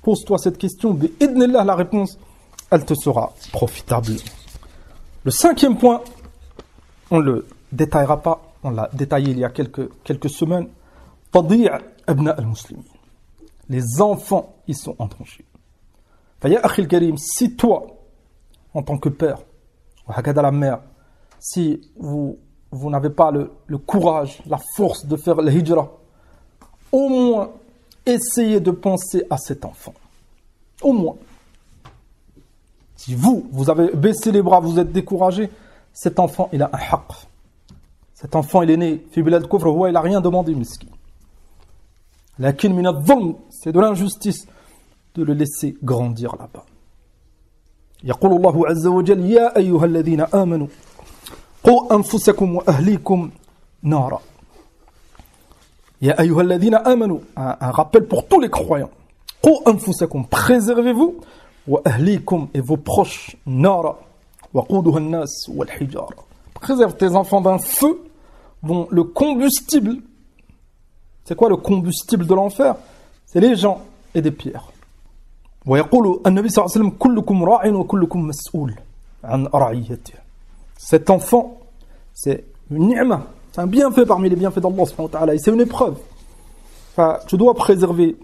A: Pose-toi cette question. Bi'idnillah, la réponse, elle te sera profitable. Le cinquième point, on ne le détaillera pas, on l'a détaillé il y a quelques semaines. Tadi' abna al-muslimin. Les enfants, ils sont en danger. Ya akhil karim, si toi, en tant que père, ou hakada la mère, si vous n'avez pas le courage, la force de faire le hijra, au moins, essayez de penser à cet enfant. Au moins. Si vous avez baissé les bras, vous êtes découragé, cet enfant, il a un haqq. Cet enfant, il est né, fi bilad kufr, il n'a rien demandé, miskin. Lakin min adh-dhulm, c'est de l'injustice de le laisser grandir là-bas. يقول الله عز وجل يا أيها الذين آمنوا قوا أنفسكم وأهليكم نارا. يا أيها الذين آمنوا, un rappel pour tous les croyants. قوا أنفسكم, préservez-vous, وأهليكم, et vos proches, نارا وقودها الناس والحجارة. Préserve tes enfants d'un feu dont le combustible, c'est quoi le combustible de l'enfer? C'est les gens et des pierres. ويقول النبي صلى الله عليه وسلم كلكم راع وكلكم مسؤول عن رعيته. Cet enfant, c'est une ni'ma, c'est un bienfait parmi les bienfaits d'Allah subhanahu wa ta'ala, et c'est une épreuve. Enfin, tu dois préserver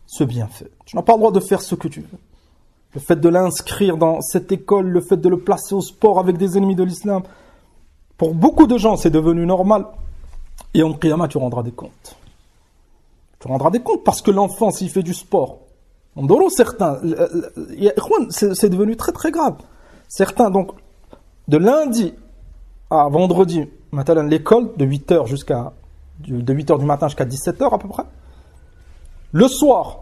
A: ce bienfait. Tu n'as pas le droit de faire ce que tu veux. Le fait de l'inscrire dans cette école, le fait de le placer au sport avec des ennemis de l'islam, pour beaucoup de gens, c'est devenu normal. Et en qiyamah, tu rendras des comptes. Tu rendras des comptes parce que l'enfant, s'il fait du sport, en dehors certains, c'est devenu très très grave. Certains, donc, de lundi à vendredi, maintenant l'école, de 8h de 8h du matin jusqu'à 17h à peu près. Le soir,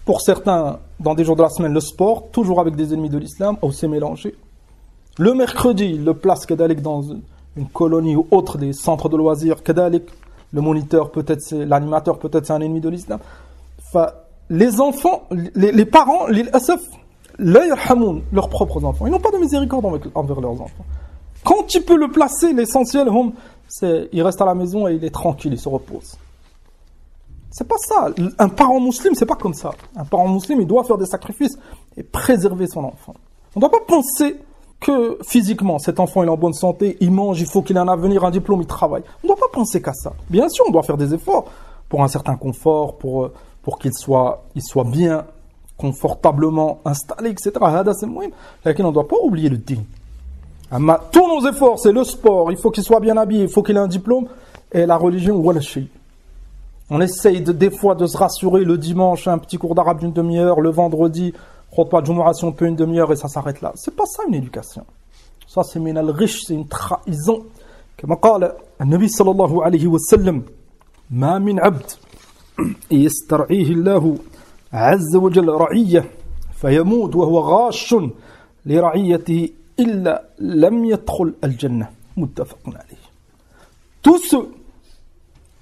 A: pour certains, dans des jours de la semaine, le sport, toujours avec des ennemis de l'islam, où c'est mélangé. Le mercredi, il le place kadalik dans une colonie ou autre des centres de loisirs, kadalik, le moniteur, peut-être c'est l'animateur, peut-être c'est un ennemi de l'islam. Enfin, les enfants, les parents, la yarhamoun, leurs propres enfants. Ils n'ont pas de miséricorde envers leurs enfants. Quand tu peux le placer, l'essentiel, il reste à la maison et il est tranquille, il se repose. C'est pas ça. Un parent musulman, c'est pas comme ça. Un parent musulman, il doit faire des sacrifices et préserver son enfant. On ne doit pas penser que physiquement, cet enfant il est en bonne santé, il mange, il faut qu'il ait un avenir, un diplôme, il travaille. On ne doit pas penser qu'à ça. Bien sûr, on doit faire des efforts pour un certain confort, pour qu'il soit bien, confortablement installé, etc. Mais on ne doit pas oublier le din. Tous nos efforts, c'est le sport, il faut qu'il soit bien habillé, il faut qu'il ait un diplôme, et la religion, wala shay. On essaye des fois de se rassurer le dimanche, un petit cours d'arabe d'une demi-heure, le vendredi, khutbah Jumu'ah si on peut une demi-heure et ça s'arrête là. C'est pas ça une éducation. Ça c'est min al-ghish, c'est une trahison. Comme قال النبي صلى الله عليه وسلم ما من عبد يسترعيه الله عز وجل رعية فيموت وهو غاش لرعيته إلا لم يدخل الجنة متفق عليه. Tous ceux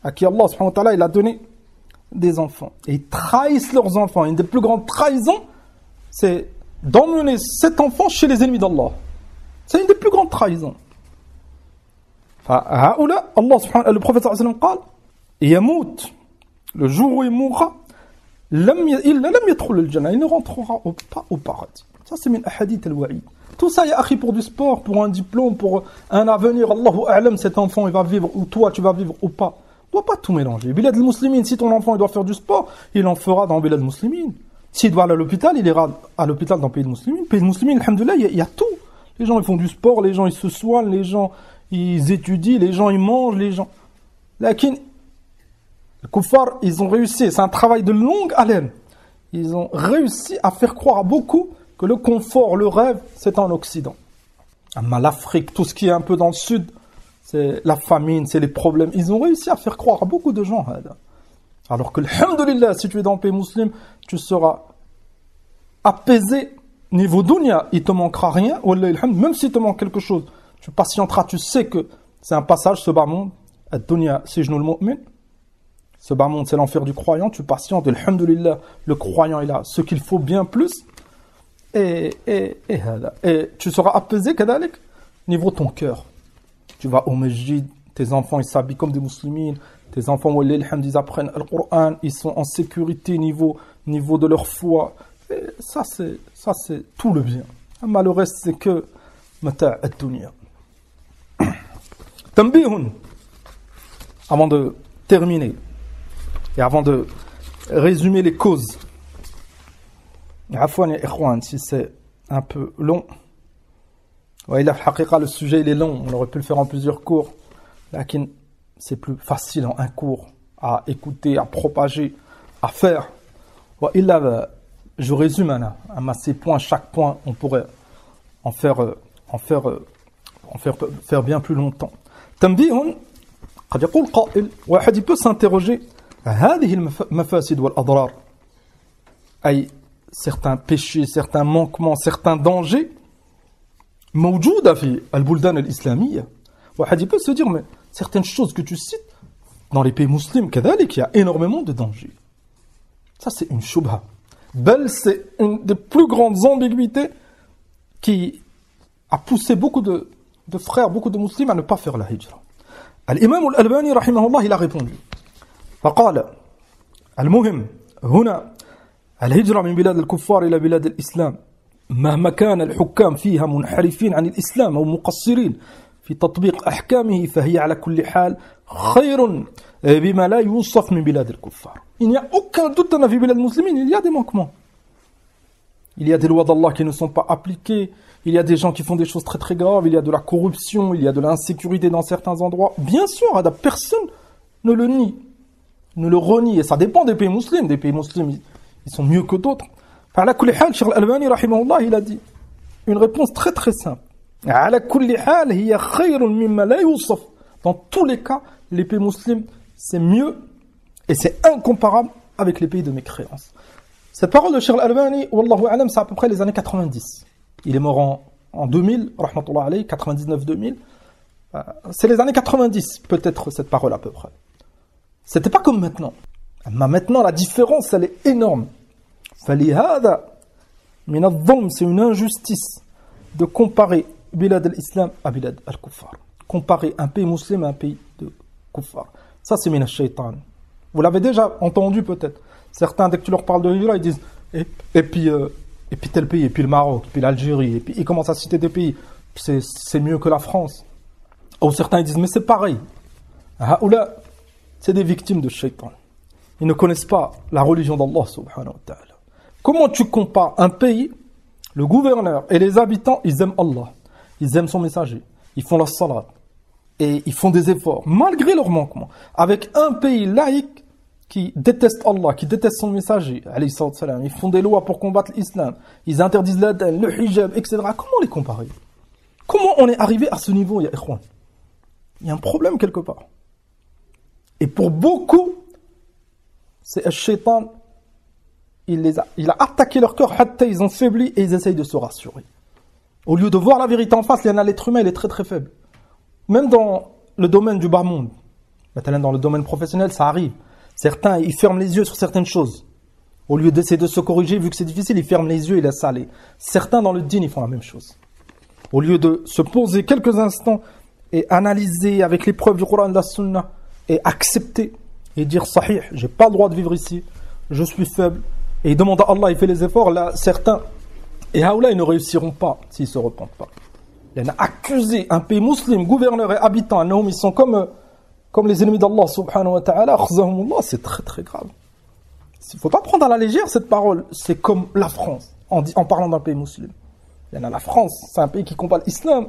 A: à qui Allah subhanahu wa ta'ala il a donné des enfants et ils trahissent leurs enfants. Une des plus grandes trahisons, c'est d'emmener cet enfant chez les ennemis d'Allah. C'est une des plus grandes trahisons. Allah subhanahu, le prophète sallallahu alayhi wa sallam dit Yamout, le jour où il mourra, il ne rentrera pas au paradis. Ça c'est min ahadith al-wa'id. Tout ça, ya akhi, pour du sport, pour un diplôme, pour un avenir, Allahu a'lam, cet enfant il va vivre ou toi tu vas vivre ou pas. On ne doit pas tout mélanger. Bilad al-Muslimin, si ton enfant il doit faire du sport, il en fera dans Bilad al-Muslimin. S'il doit aller à l'hôpital, il ira à l'hôpital dans le pays de Muslimin. Pays de Muslimin, alhamdoulilah, il y a tout. Les gens ils font du sport, les gens ils se soignent, les gens ils étudient, les gens ils mangent, les gens. Lakin, les kuffar, ils ont réussi, c'est un travail de longue haleine. Ils ont réussi à faire croire à beaucoup que le confort, le rêve, c'est en Occident. Mais l'Afrique, tout ce qui est un peu dans le sud, c'est la famine, c'est les problèmes. Ils ont réussi à faire croire à beaucoup de gens. Alors que, alhamdoulilah, si tu es dans le pays musulman, tu seras apaisé. Niveau dunya, il te manquera rien. Même s'il te manque quelque chose, tu patienteras, tu sais que c'est un passage, ce bas monde. Ad-dunya, sijnul mu'min. Ce bas monde, c'est l'enfer du croyant. Tu patientes, alhamdoulilah, le croyant, il a ce qu'il faut bien plus. Et tu seras apaisé, kadalik, niveau ton cœur. Tu vas au masjid, tes enfants, ils s'habillent comme des musulmans. Tes enfants, ils apprennent le Coran, ils sont en sécurité niveau de leur foi. Et ça, c'est tout le bien. Mais le reste, c'est que mata' ad-dunya. Tambihun. Avant de terminer, et avant de résumer les causes, Afwan ya ikhwan, si c'est un peu long, le sujet il est long, on aurait pu le faire en plusieurs cours, lakin c'est plus facile en un cours à écouter, à propager, à faire. Je résume à ces points, chaque point on pourrait en faire bien plus longtemps. Tambihun, قد يقول قائل, واحد il peut s'interroger, هذه المفاسد والأضرار, أي certains péchés, certains manquements, certains dangers, موجودة في البلدان الإسلامية. واحد il peut se dire, mais certaines choses que tu cites dans les pays musulmans, كذلك, il y a énormément de dangers. Ça c'est une shubha. Bel, c'est une des plus grandes ambiguïtés qui a poussé beaucoup de frères, beaucoup de musulmans à ne pas faire la hijra. L'imam al-Albani rahimahullah, il a répondu. فقال المهم هنا الهجرة من بلاد الكفار إلى بلاد الإسلام مهما كان الحكام فيها منحرفين عن الإسلام أو مقصرين في تطبيق أحكامه فهي على كل حال خير بما لا يوصف من بلاد الكفار. Il n'y a aucun doute dans la vie de musulmane, il y a des manquements. Il y a des lois d'Allah qui ne sont pas appliquées, il y a des gens qui font des choses très très graves, il y a de la corruption, il y a de l'insécurité dans certains endroits. Bien sûr, personne ne le nie, ne le renie. Et ça dépend des pays musulmans. Des pays musulmans, ils sont mieux que d'autres. Ala kulli hal, Cheikh Al-Albani, rahimahullah, il a dit une réponse très très simple. Ala kulli hal, hiya khayrun mimma la yusaf. Dans tous les cas, les pays musulmans, c'est mieux et c'est incomparable avec les pays de mécréance. Cette parole de Cheikh Al-Albani, wallahu a'lam, c'est à peu près les années 90. Il est mort en 2000, rahmatullah alayhi, 99-2000. C'est les années 90, peut-être, cette parole à peu près. C'était pas comme maintenant. Mais maintenant, la différence, elle est énorme. فَلِهَذَا مِنَ الظُّلْمِ, c'est une injustice de comparer Bilad al-Islam à Bilad al-Kuffar. Comparer un pays musulman à un pays de Kuffar. Ça, c'est min al-shaytan. Vous l'avez déjà entendu peut-être. Certains, dès que tu leur parles de Hijra, ils disent et puis tel pays, et puis le Maroc, et puis l'Algérie, et puis ils commencent à citer des pays. C'est mieux que la France. Ou certains ils disent mais c'est pareil. Haoula, c'est des victimes de shaytan. Ils ne connaissent pas la religion d'Allah subhanahu wa ta'ala. Comment tu compares un pays, le gouverneur et les habitants, ils aiment Allah, ils aiment son messager, ils font la salat et ils font des efforts malgré leurs manquements, avec un pays laïque qui déteste Allah, qui déteste son messager, alayhi salam, ils font des lois pour combattre l'islam, ils interdisent l'adhan, le hijab, etc. Comment les comparer? Comment on est arrivé à ce niveau, ya ikhwan? Il y a un problème quelque part. Et pour beaucoup, c'est le shaitan, il a attaqué leur cœur, ils ont faibli et ils essayent de se rassurer. Au lieu de voir la vérité en face, l'être humain il est très très faible. Même dans le domaine du bas monde, dans le domaine professionnel, ça arrive. Certains, ils ferment les yeux sur certaines choses. Au lieu d'essayer de se corriger, vu que c'est difficile, ils ferment les yeux et laissent aller. Certains dans le dîn, ils font la même chose. Au lieu de se poser quelques instants et analyser avec les preuves du Coran et de la Sunna et accepter et dire sahih, j'ai pas le droit de vivre ici, je suis faible, et il demande à Allah, il fait les efforts, là, certains, et haoula, ils ne réussiront pas s'ils ne se repentent pas. Il a accusé un pays musulman, gouverneur et habitant, ils sont comme les ennemis d'Allah subhanahu wa ta'ala, c'est très très grave. Il ne faut pas prendre à la légère cette parole, c'est comme la France, en parlant d'un pays musulman. La France, c'est un pays qui combat l'islam.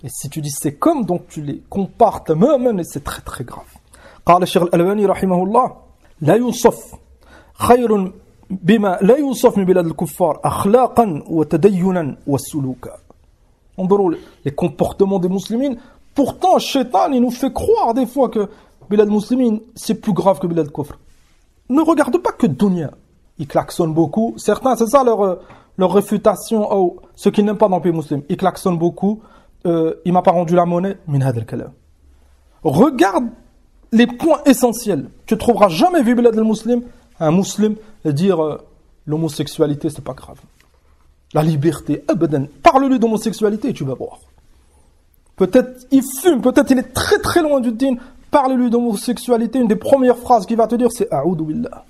A: Et si tu dis c'est comme, donc tu les compares tamaman, et c'est très très grave. قال الشيخ الألباني رحمه الله لا يوصف خير بما لا يوصف من بلاد الكفار أخلاقا وتدينا والسلوكا. انظروا les comportements des musulmans. Pourtant, le shaitan, il nous fait croire des fois que Bilad Muslimin, c'est plus grave que Bilad Kufr. Ne regarde pas que dunya. Ils klaxonnent beaucoup. Certains, c'est ça leur réfutation. Oh, ceux qui n'aiment pas dans le pays musulman, ils klaxonnent beaucoup. Il m'a pas rendu la monnaie. Min hadal kalam. Regarde les points essentiels. Tu ne trouveras jamais vu Bilad al-Muslim, un musulman dire l'homosexualité, c'est pas grave. La liberté, abadan. Parle-lui d'homosexualité et tu vas voir. Peut-être il fume, peut-être il est très très loin du din. Parle-lui d'homosexualité, une des premières phrases qu'il va te dire, c'est A'oudou billah.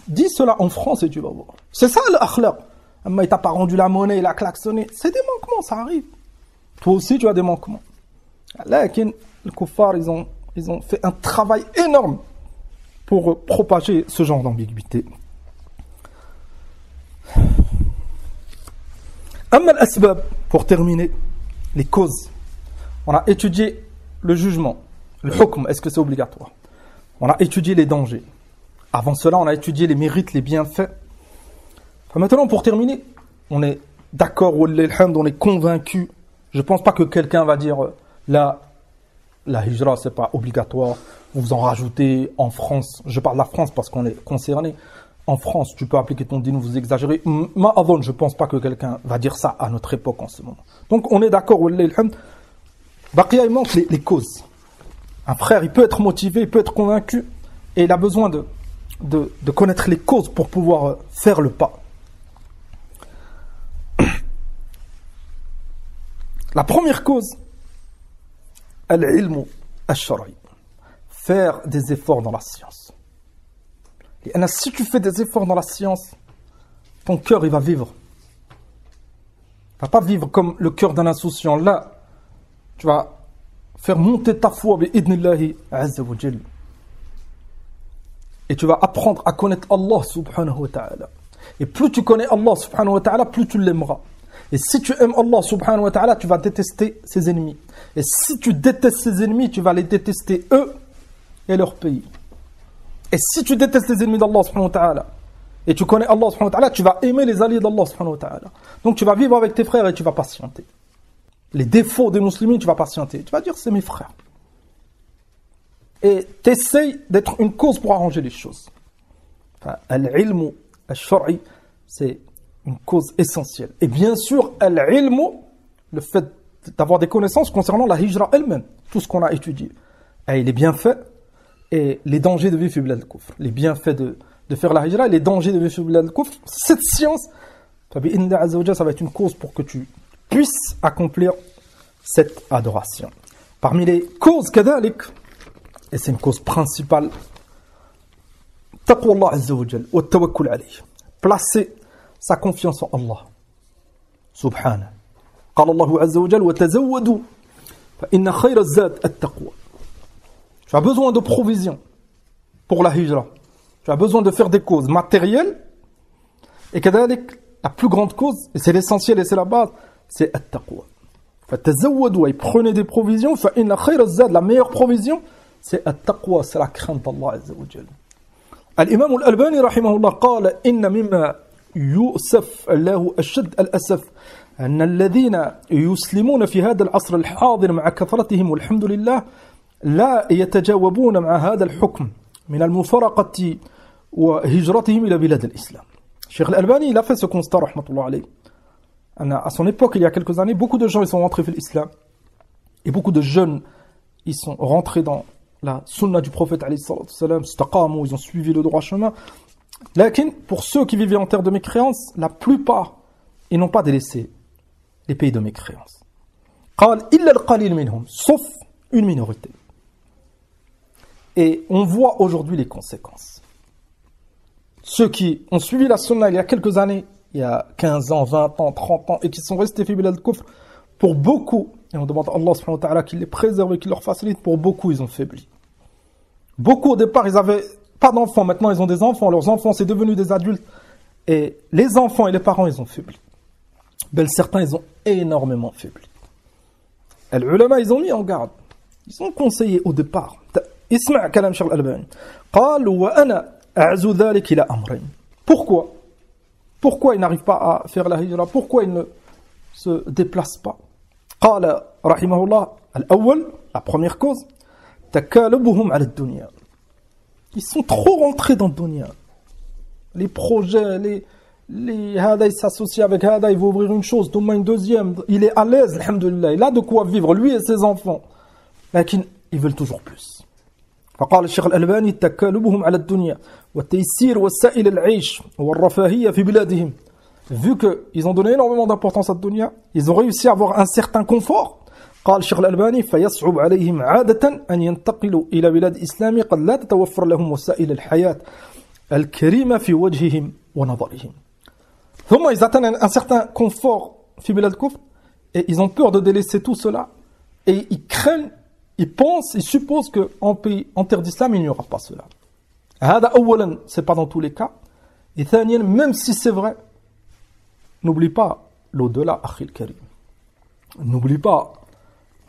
A: Dis cela en France et tu vas voir. C'est ça l'akhlaq. Il t'a pas rendu la monnaie, il a klaxonné. C'est des manquements, ça arrive. Toi aussi, tu as des manquements. Là, les kuffars, ils ont fait un travail énorme pour propager ce genre d'ambiguïté. Amma al-asbab, pour terminer, les causes. On a étudié le jugement, le hukm, est-ce que c'est obligatoire? On a étudié les dangers. Avant cela, on a étudié les mérites, les bienfaits. Enfin, maintenant, pour terminer, on est d'accord, on est convaincu. Je ne pense pas que quelqu'un va dire la hijra, c'est pas obligatoire. Vous en rajoutez en France. Je parle de la France parce qu'on est concerné. En France, tu peux appliquer ton din, vous exagérez. Ma'adhan, je ne pense pas que quelqu'un va dire ça à notre époque en ce moment. Donc, on est d'accord, Baqiya, il manque les causes. Un frère, il peut être motivé, il peut être convaincu, et il a besoin de connaître les causes pour pouvoir faire le pas. La première cause, al-ilmu al-shara'i. Faire des efforts dans la science. Et si tu fais des efforts dans la science, ton cœur, il va vivre. Il ne va pas vivre comme le cœur d'un insouciant. Là, tu vas faire monter ta foi bi'idnillahi azza wa jal. Et tu vas apprendre à connaître Allah subhanahu wa ta'ala. Et plus tu connais Allah subhanahu wa ta'ala, plus tu l'aimeras. Et si tu aimes Allah subhanahu wa ta'ala, tu vas détester ses ennemis. Et si tu détestes ses ennemis, tu vas les détester eux. et leur pays. Et si tu détestes les ennemis d'Allah subhanahu wa ta'ala, et tu connais Allah subhanahu wa ta'ala, tu vas aimer les alliés d'Allah subhanahu wa ta'ala. Donc tu vas vivre avec tes frères et tu vas patienter. Les défauts des musulmans, tu vas patienter. Tu vas dire, c'est mes frères. Et tu essayes d'être une cause pour arranger les choses. Enfin, al-ilmu al-shar'i, c'est une cause essentielle. Et bien sûr, al-ilmu, le fait d'avoir des connaissances concernant la hijra elle-même, tout ce qu'on a étudié, et les bienfaits et les dangers de vivre fi bilad al-kufr, les bienfaits de faire la hijra et les dangers de vivre fi bilad al-kufr, cette science, ça va être une cause pour que tu puisses accomplir cette adoration. Parmi les causes kadhalik, et c'est une cause principale, taqwa Allah azza wa jal wa tawakkul alayh, placer sa confiance en Allah subhanahu. قال الله عز وجل وتزودوا فإن خير الزاد التقوى. Tu as besoin de provisions pour la hijra. Tu as besoin de faire des causes matérielles. Et كذلك, la plus grande cause, et c'est l'essentiel et c'est la base, c'est التقوى. فتزودوا, et prenez des provisions. فإن خير الزاد, la meilleure provision, c'est التقوى, c'est la crainte d'Allah عز وجل. الإمام الألباني رحمه الله قال إن مما يؤسف الله أشد الأسف أن الذين يسلمون في هذا العصر الحاضر مع كثرتهم والحمد لله لا يتجاوبون مع هذا الحكم من المفارقة وهجرتهم إلى بلاد الإسلام. Cheikh Al-Albani, il a fait ce constat, rahmatullah alayh. À son époque, il y a quelques années, beaucoup de gens ils sont rentrés dans l'islam. Et beaucoup de jeunes, ils sont rentrés dans la sunna du prophète, alayhi salatu salam, istaqamu, ils ont suivi le droit chemin. Lakin, pour ceux qui vivaient en terre de mécréance, la plupart, ils n'ont pas délaissé les pays de mécréance. قال إلا القليل منهم, sauf une minorité. Et on voit aujourd'hui les conséquences. Ceux qui ont suivi la sunna il y a quelques années, il y a 15 ans, 20 ans, 30 ans, et qui sont restés fi bilad al-kufr, pour beaucoup, et on demande à Allah subhanahu wa ta'ala qu'il les préserve et qu'il leur facilite, pour beaucoup ils ont faibli. Beaucoup au départ ils avaient pas d'enfants, maintenant ils ont des enfants, leurs enfants c'est devenu des adultes, et les enfants et les parents ils ont faibli. Ben, certains ils ont énormément faibli. Et les ulama ils ont mis en garde, ils ont conseillé au départ. اسمع كلام شيخ الألباني قال وأنا أعزو ذلك إلى أمرين. Pourquoi ils n'arrivent pas à faire la hijra? Pourquoi ils ne se déplacent pas? قال رحمه الله الأول, la première cause, تكالبهم على الدنيا. Ils sont trop rentrés dans le dunya. Les projets, les hada, il s'associe avec hada, il veut ouvrir une chose, demain une deuxième, il est à l'aise, alhamdoulilah, il a de quoi vivre, lui et ses enfants. Mais ils veulent toujours plus. فقال الشيخ الألباني تكالبهم على الدنيا والتيسير وسائل العيش والرفاهية في بلادهم. Vu qu'ils ont donné énormément d'importance à la dunya, ils ont réussi à avoir un certain confort. قال الشيخ الألباني فيصعب عليهم عادة أن ينتقلوا إلى بلاد إسلام قد لا تتوفر لهم وسائل الحياة الكريمة في وجههم ونظرهم. ثم ils atteignent un certain confort في بلاد الكفر et ils ont peur de délaisser tout cela et ils craignent, ils pensent, ils supposent qu'en pays, en terre d'islam, il n'y aura pas cela. هذا أولا, c'est pas dans tous les cas. Et ثانيا, même si c'est vrai, n'oublie pas l'au-delà, akhi al-karim. N'oublie pas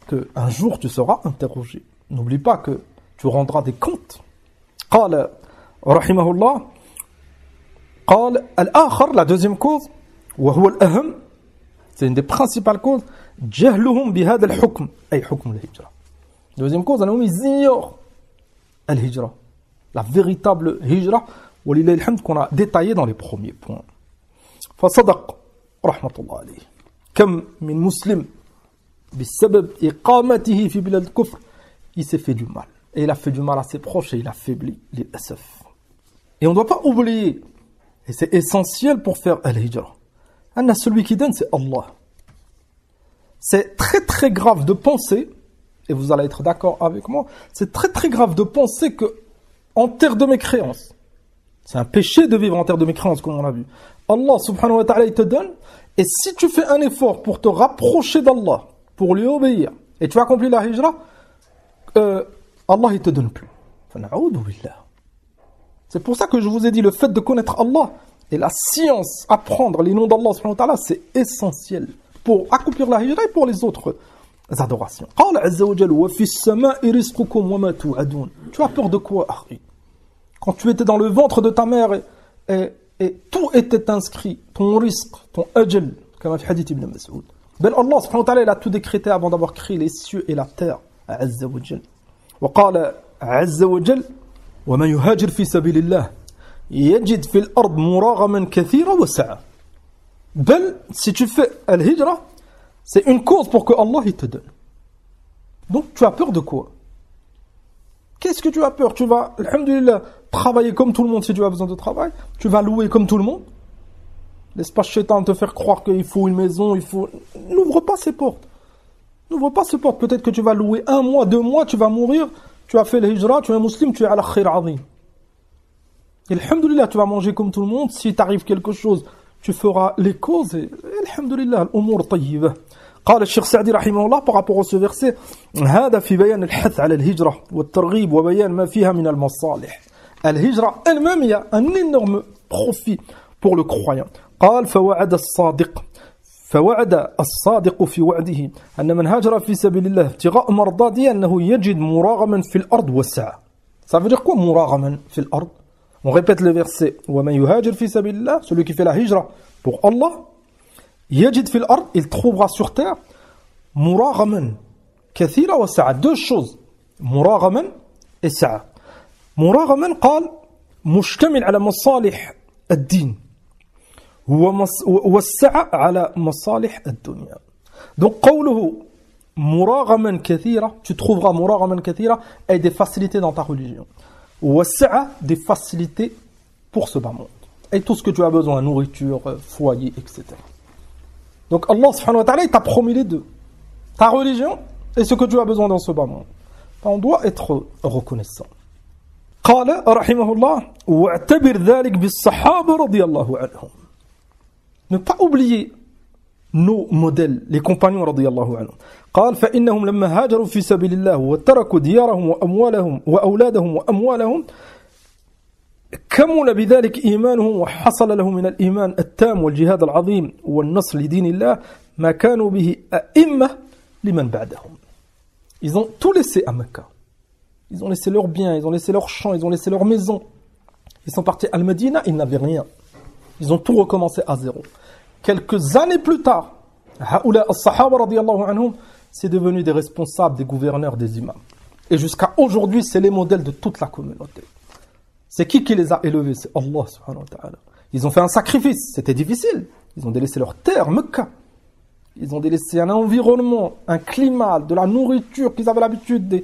A: qu'un jour tu seras interrogé. N'oublie pas que tu rendras des comptes. قال رحمه الله قال الآخر, la deuxième cause, وهو الأهم, c'est une des principales causes, جهلهم بهذا الحكم, أي حكم الهجرة. Deuxième cause, ils ignorent al-hijra, la véritable hijra, walillahi alhamd, qu'on a détaillé dans les premiers points. فصدق رحمة الله عليه كم من مسلم بسبب إقامته في بلاد الكفر, il s'est fait du mal. Et il a fait du mal à ses proches et il a faibli les SF. Et on ne doit pas oublier, et c'est essentiel pour faire al-hijra, celui qui donne c'est Allah. C'est très très grave de penser, et vous allez être d'accord avec moi, c'est très très grave de penser que en terre de mécréance, c'est un péché de vivre en terre de mécréance comme on a vu. Allah subhanahu wa ta'ala il te donne, et si tu fais un effort pour te rapprocher d'Allah, pour lui obéir, et tu accomplis la hijra, Allah il te donne plus. C'est pour ça que je vous ai dit, le fait de connaître Allah et la science, apprendre les noms d'Allah subhanahu wa ta'ala, c'est essentiel pour accomplir la hijra et pour les autres adorations. قال عز وجل وفي السماء رزقكم وما توعدون. Tu as peur de quoi, Akhi? Quand tu étais dans le ventre de ta mère et tout était inscrit, ton risque, ton ajal, comme في حديث ابن مسعود. Ben Allah subhanahu wa ta'ala, il a tout décrété avant d'avoir créé les cieux et la terre. عز وجل. وقال عز وجل ومن يهاجر في سبيل الله يجد في الأرض مراغما كثيرا وسعة. Ben, si tu fais al-hijra, c'est une cause pour que Allah il te donne. Donc tu as peur de quoi? Qu'est-ce que tu as peur? Tu vas, alhamdulillah, travailler comme tout le monde si tu as besoin de travail. Tu vas louer comme tout le monde. Laisse pas Shaitan te faire croire qu'il faut une maison, il faut... N'ouvre pas ces portes. N'ouvre pas ces portes. Peut-être que tu vas louer 1 mois, 2 mois, tu vas mourir. Tu as fait le hijra, tu es un musulman, tu es à la khayr azim. Et alhamdulillah, tu vas manger comme tout le monde. Si t'arrive quelque chose, tu feras les causes. Et alhamdulillah, l'umur tayyibah. قال الشيخ سعدي رحمه الله par rapport à ce verset هذا في بيان الحث على الهجرة والترغيب وبيان ما فيها من المصالح. الهجرة elle-même, il y a un énorme profit pour le croyant. قال فوعد الصادق في وعده أن من هاجر في سبيل الله ابتغاء مرضاته أنه يجد مراغما في الأرض والسعة. Ça veut dire quoi مراغما في الأرض? On répète le verset ومن يهاجر في سبيل الله, celui qui fait la hijra pour Allah, يجد في الأرض, il trouvera sur terre مراغما كثيرا وسعة. Deux choses, مراغما et سعة. مراغما قال مشتمل على مصالح الدين والسعة على مصالح الدنيا. Donc قوله مراغما كثيرا, tu trouveras مراغما كثيرا et des facilités dans ta religion. والسعة, des facilités pour ce bas monde. Et tout ce que tu as besoin, nourriture, foyer, etc. Donc Allah subhanahu wa ta'ala, il t'a promis les deux. Ta religion et ce que tu as besoin dans ce bas monde. On doit être reconnaissant. قال رحمه الله واعتبر ذلك بالصحابة رضي الله عنهم. Ne pas oublier nos modèles, les compagnons رضي الله عنهم. قال فإنهم لما هاجروا في سبيل الله وتركوا ديارهم وأموالهم وأولادهم وأموالهم كمل بذلك إيمانهم وحصل لهم من الإيمان التام والجهاد العظيم والنصر لدين الله ما كانوا به أئمة لمن بعدهم. Ils ont tout laissé à Mecca. Ils ont laissé leurs biens, ils ont laissé leurs champs, ils ont laissé leurs maisons. Ils sont partis à Al-Medina, ils n'avaient rien. Ils ont tout recommencé à zéro. Quelques années plus tard, Haoula as-Sahaba radiyallahu anhum, c'est devenu des responsables, des gouverneurs, des imams. Et jusqu'à aujourd'hui, c'est les modèles de toute la communauté. C'est qui les a élevés? C'est Allah subhanahu wa ta'ala. Ils ont fait un sacrifice, c'était difficile. Ils ont délaissé leur terre, Mecca. Ils ont délaissé un environnement, un climat, de la nourriture qu'ils avaient l'habitude,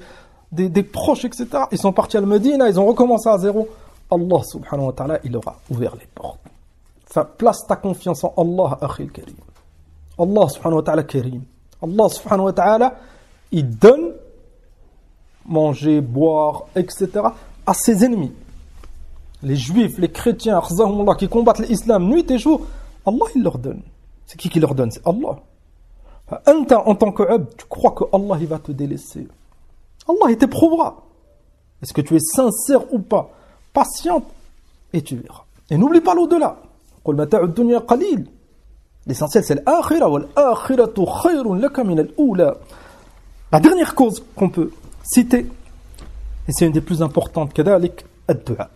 A: des proches, etc. Ils sont partis à Al-Medina, ils ont recommencé à zéro. Allah subhanahu wa ta'ala, il leur a ouvert les portes. Enfin, place ta confiance en Allah, akhil karim. Allah subhanahu wa ta'ala karim. Allah subhanahu wa ta'ala, il donne manger, boire, etc. à ses ennemis. Les juifs, les chrétiens, qui combattent l'islam nuit et jour, Allah il leur donne. C'est qui leur donne? C'est Allah. En tant que abd, tu crois que Allah il va te délaisser. Allah il t'éprouvera. Est-ce que tu es sincère ou pas? Patiente et tu verras. Et n'oublie pas l'au-delà. L'essentiel c'est l'akhira. La dernière cause qu'on peut citer, et c'est une des plus importantes, كذلك الدعاء.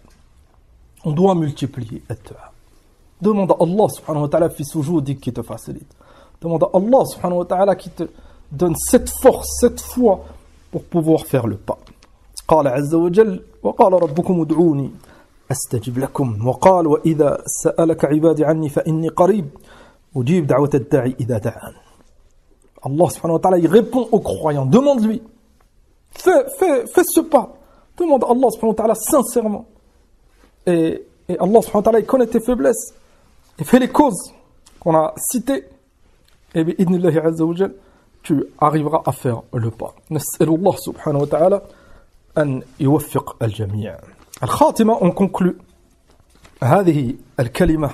A: On doit multiplier الدعاء. Demande à Allah subhanahu wa ta'ala fi soujoudi qui te facilite. Demande à Allah subhanahu wa ta'ala qui te donne cette force, cette foi pour pouvoir faire le pas. قال عز وجل وقال ربكم ادعوني أستجب لكم وقال وإذا سألك عبادي عني فإني قريب أجيب دعوة الداعي إذا دعان. Allah subhanahu wa ta'ala il répond aux croyants. Demande-lui. Fais ce pas. Demande à Allah subhanahu wa ta'ala sincèrement. Et Allah subhanahu wa ta'ala il connaît tes faiblesses. Et fais les causes qu'on a citées. Et bi'idnillahi azza wa jal, tu arriveras à faire le pas. Nas'alullah subhanahu wa ta'ala an yuwaffiq al-jami'. Al-khatima, on conclut. هذه الكلمة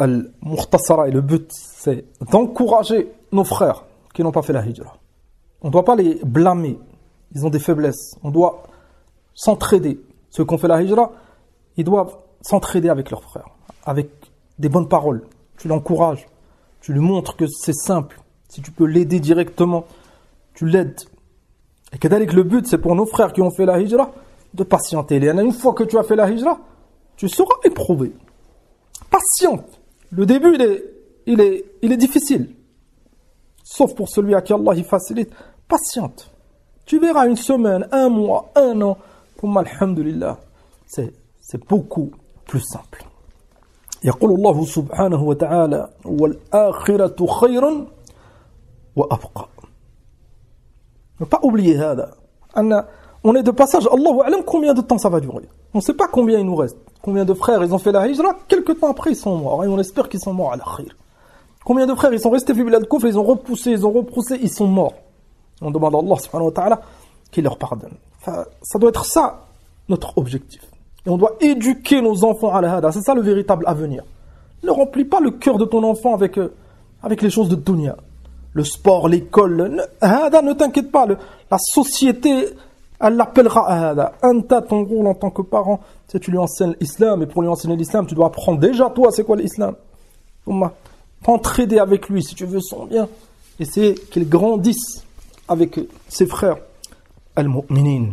A: المختصرة, et le but c'est d'encourager nos frères qui n'ont pas fait la hijra. On ne doit pas les blâmer. Ils ont des faiblesses. On doit s'entraider. Ceux qui ont fait la hijra, ils doivent s'entraider avec leurs frères, avec des bonnes paroles. Tu l'encourages, tu lui montres que c'est simple. Si tu peux l'aider directement, tu l'aides. Et que le but, c'est pour nos frères qui ont fait la hijra, de patienter. Et une fois que tu as fait la hijra, tu seras éprouvé. Patiente. Le début, il est difficile. Sauf pour celui à qui Allah il facilite. Patiente. Tu verras une semaine, un mois, un an. Comme alhamdulillah. C'est beaucoup plus simple. يقول الله سبحانه وتعالى والآخرة خير وأبقى. Ne pas oublier هذا. On est de passage, Allahu a'lam combien de temps ça va durer. On ne sait pas combien il nous reste. Combien de frères ils ont fait la hijra, quelques temps après ils sont morts. Et on espère qu'ils sont morts à la khir. Combien de frères ils sont restés fi bilad kufr, ils ont repoussé, ils sont morts. On demande à Allah subhanahu wa ta'ala qu'il leur pardonne. Ça doit être ça notre objectif. Et on doit éduquer nos enfants à la hada. C'est ça le véritable avenir. Ne remplis pas le cœur de ton enfant avec les choses de dunya. Le sport, l'école. Hada, ne t'inquiète pas. La société, elle l'appellera hada. Ton rôle en tant que parent, c'est tu lui enseignes l'islam. Et pour lui enseigner l'islam, tu dois apprendre déjà toi, c'est quoi l'islam. T'entraider avec lui si tu veux son bien. Et c'est qu'il grandisse avec ses frères. Al-mu'minin.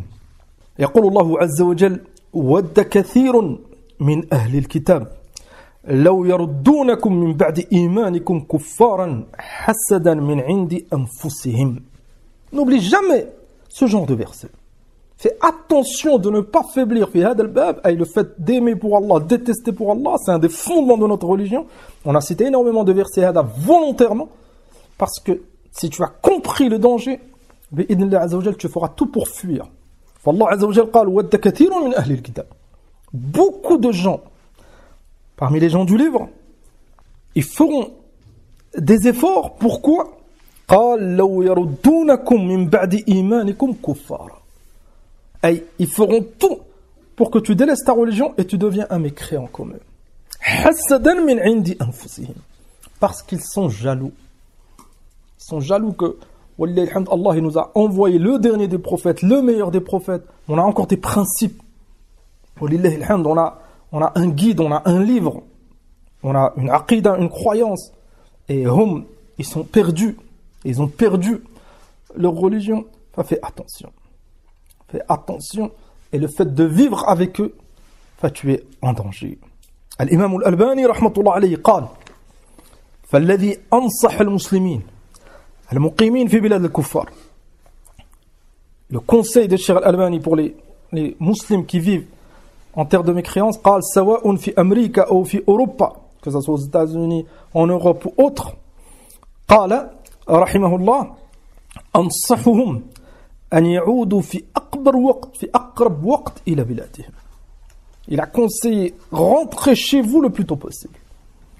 A: يقول الله عز وجل ود كثير من أهل الكتاب لو يردونكم من بعد إيمانكم كفارا حسدا من عند أنفسهم. N'oublie jamais ce genre de verset. Fais attention de ne pas faiblir في هذا الباب, le fait d'aimer pour Allah, détester pour Allah, c'est un des fondements de notre religion. On a cité énormément de versets hada volontairement parce que si tu as compris le danger, بإذن الله عز وجل, tu feras tout pour fuir. فالله عز وجل قال ود كثير من أهل الكتاب. Beaucoup de gens parmi les gens du livre, ils feront des efforts. Pourquoi? قال لو يردونكم من بعد إيمانكم كفارا. Ils feront tout pour que tu délaisses ta religion et tu deviens un mécréant comme eux. حسدا من عند أنفسهم. Parce qu'ils sont jaloux. Ils sont jaloux que Allah il nous a envoyé le dernier des prophètes, le meilleur des prophètes. On a encore des principes. On a un guide, on a un livre. On a une aqida, une croyance. Et ils sont perdus. Ils ont perdu leur religion. Fais attention. Fais attention. Et le fait de vivre avec eux, tu es en danger. Al-Imam al-Albani, rahmatullah alayhi, قال فالذي أنصح المسلمين المقيمين في بلاد الكفار. Le conseil de Cheikh Al-Albani pour les musulmans qui vivent en terre de mécréance, قال سواء في أمريكا أو في أوروبا, que ce soit aux États-Unis, en Europe ou autre, قال رحمه الله أنصحهم أن يعودوا في أقرب وقت إلى بلادهم. Il a conseillé rentrer chez vous le plus tôt possible.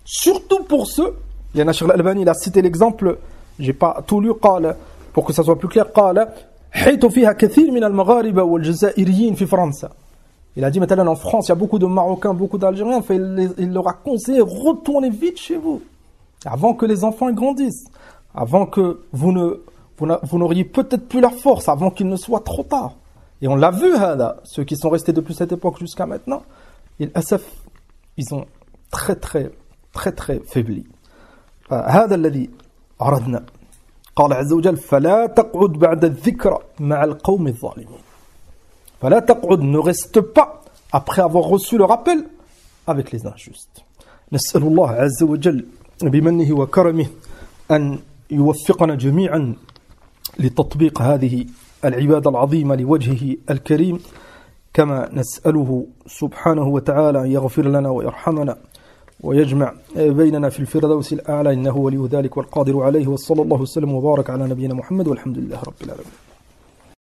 A: Surtout pour ceux, il y en a Cheikh Al-Albani, il a cité l'exemple, j'ai pas tout lu, قال, pour que ça soit plus clair, قال حيث فيها كثير من المغاربة والجزائريين في فرنسا. Il a dit maintenant en France, il y a beaucoup de Marocains, beaucoup d'Algériens, il leur a conseillé retournez vite chez vous, avant que les enfants grandissent, avant que vous n'auriez peut-être plus la force, avant qu'il ne soit trop tard. Et on l'a vu, ceux qui sont restés depuis cette époque jusqu'à maintenant, ils ont très faibli. هذا الذي أردنا. قال عز وجل فلا تقعد بعد الذكرى مع القوم الظالمين. فلا تقعد, ne reste pas après avoir reçu le rappel avec les injustes. نسأل الله عز وجل بمنه وكرمه أن يوفقنا جميعا لتطبيق هذه العبادة العظيمة لوجهه الكريم, كما نسأله سبحانه وتعالى أن يغفر لنا ويرحمنا ويجمع بيننا في الفردوس الأعلى إنه ولي ذلك والقادر عليه. وصلى الله وسلم وبارك على نبينا محمد والحمد لله رب العالمين.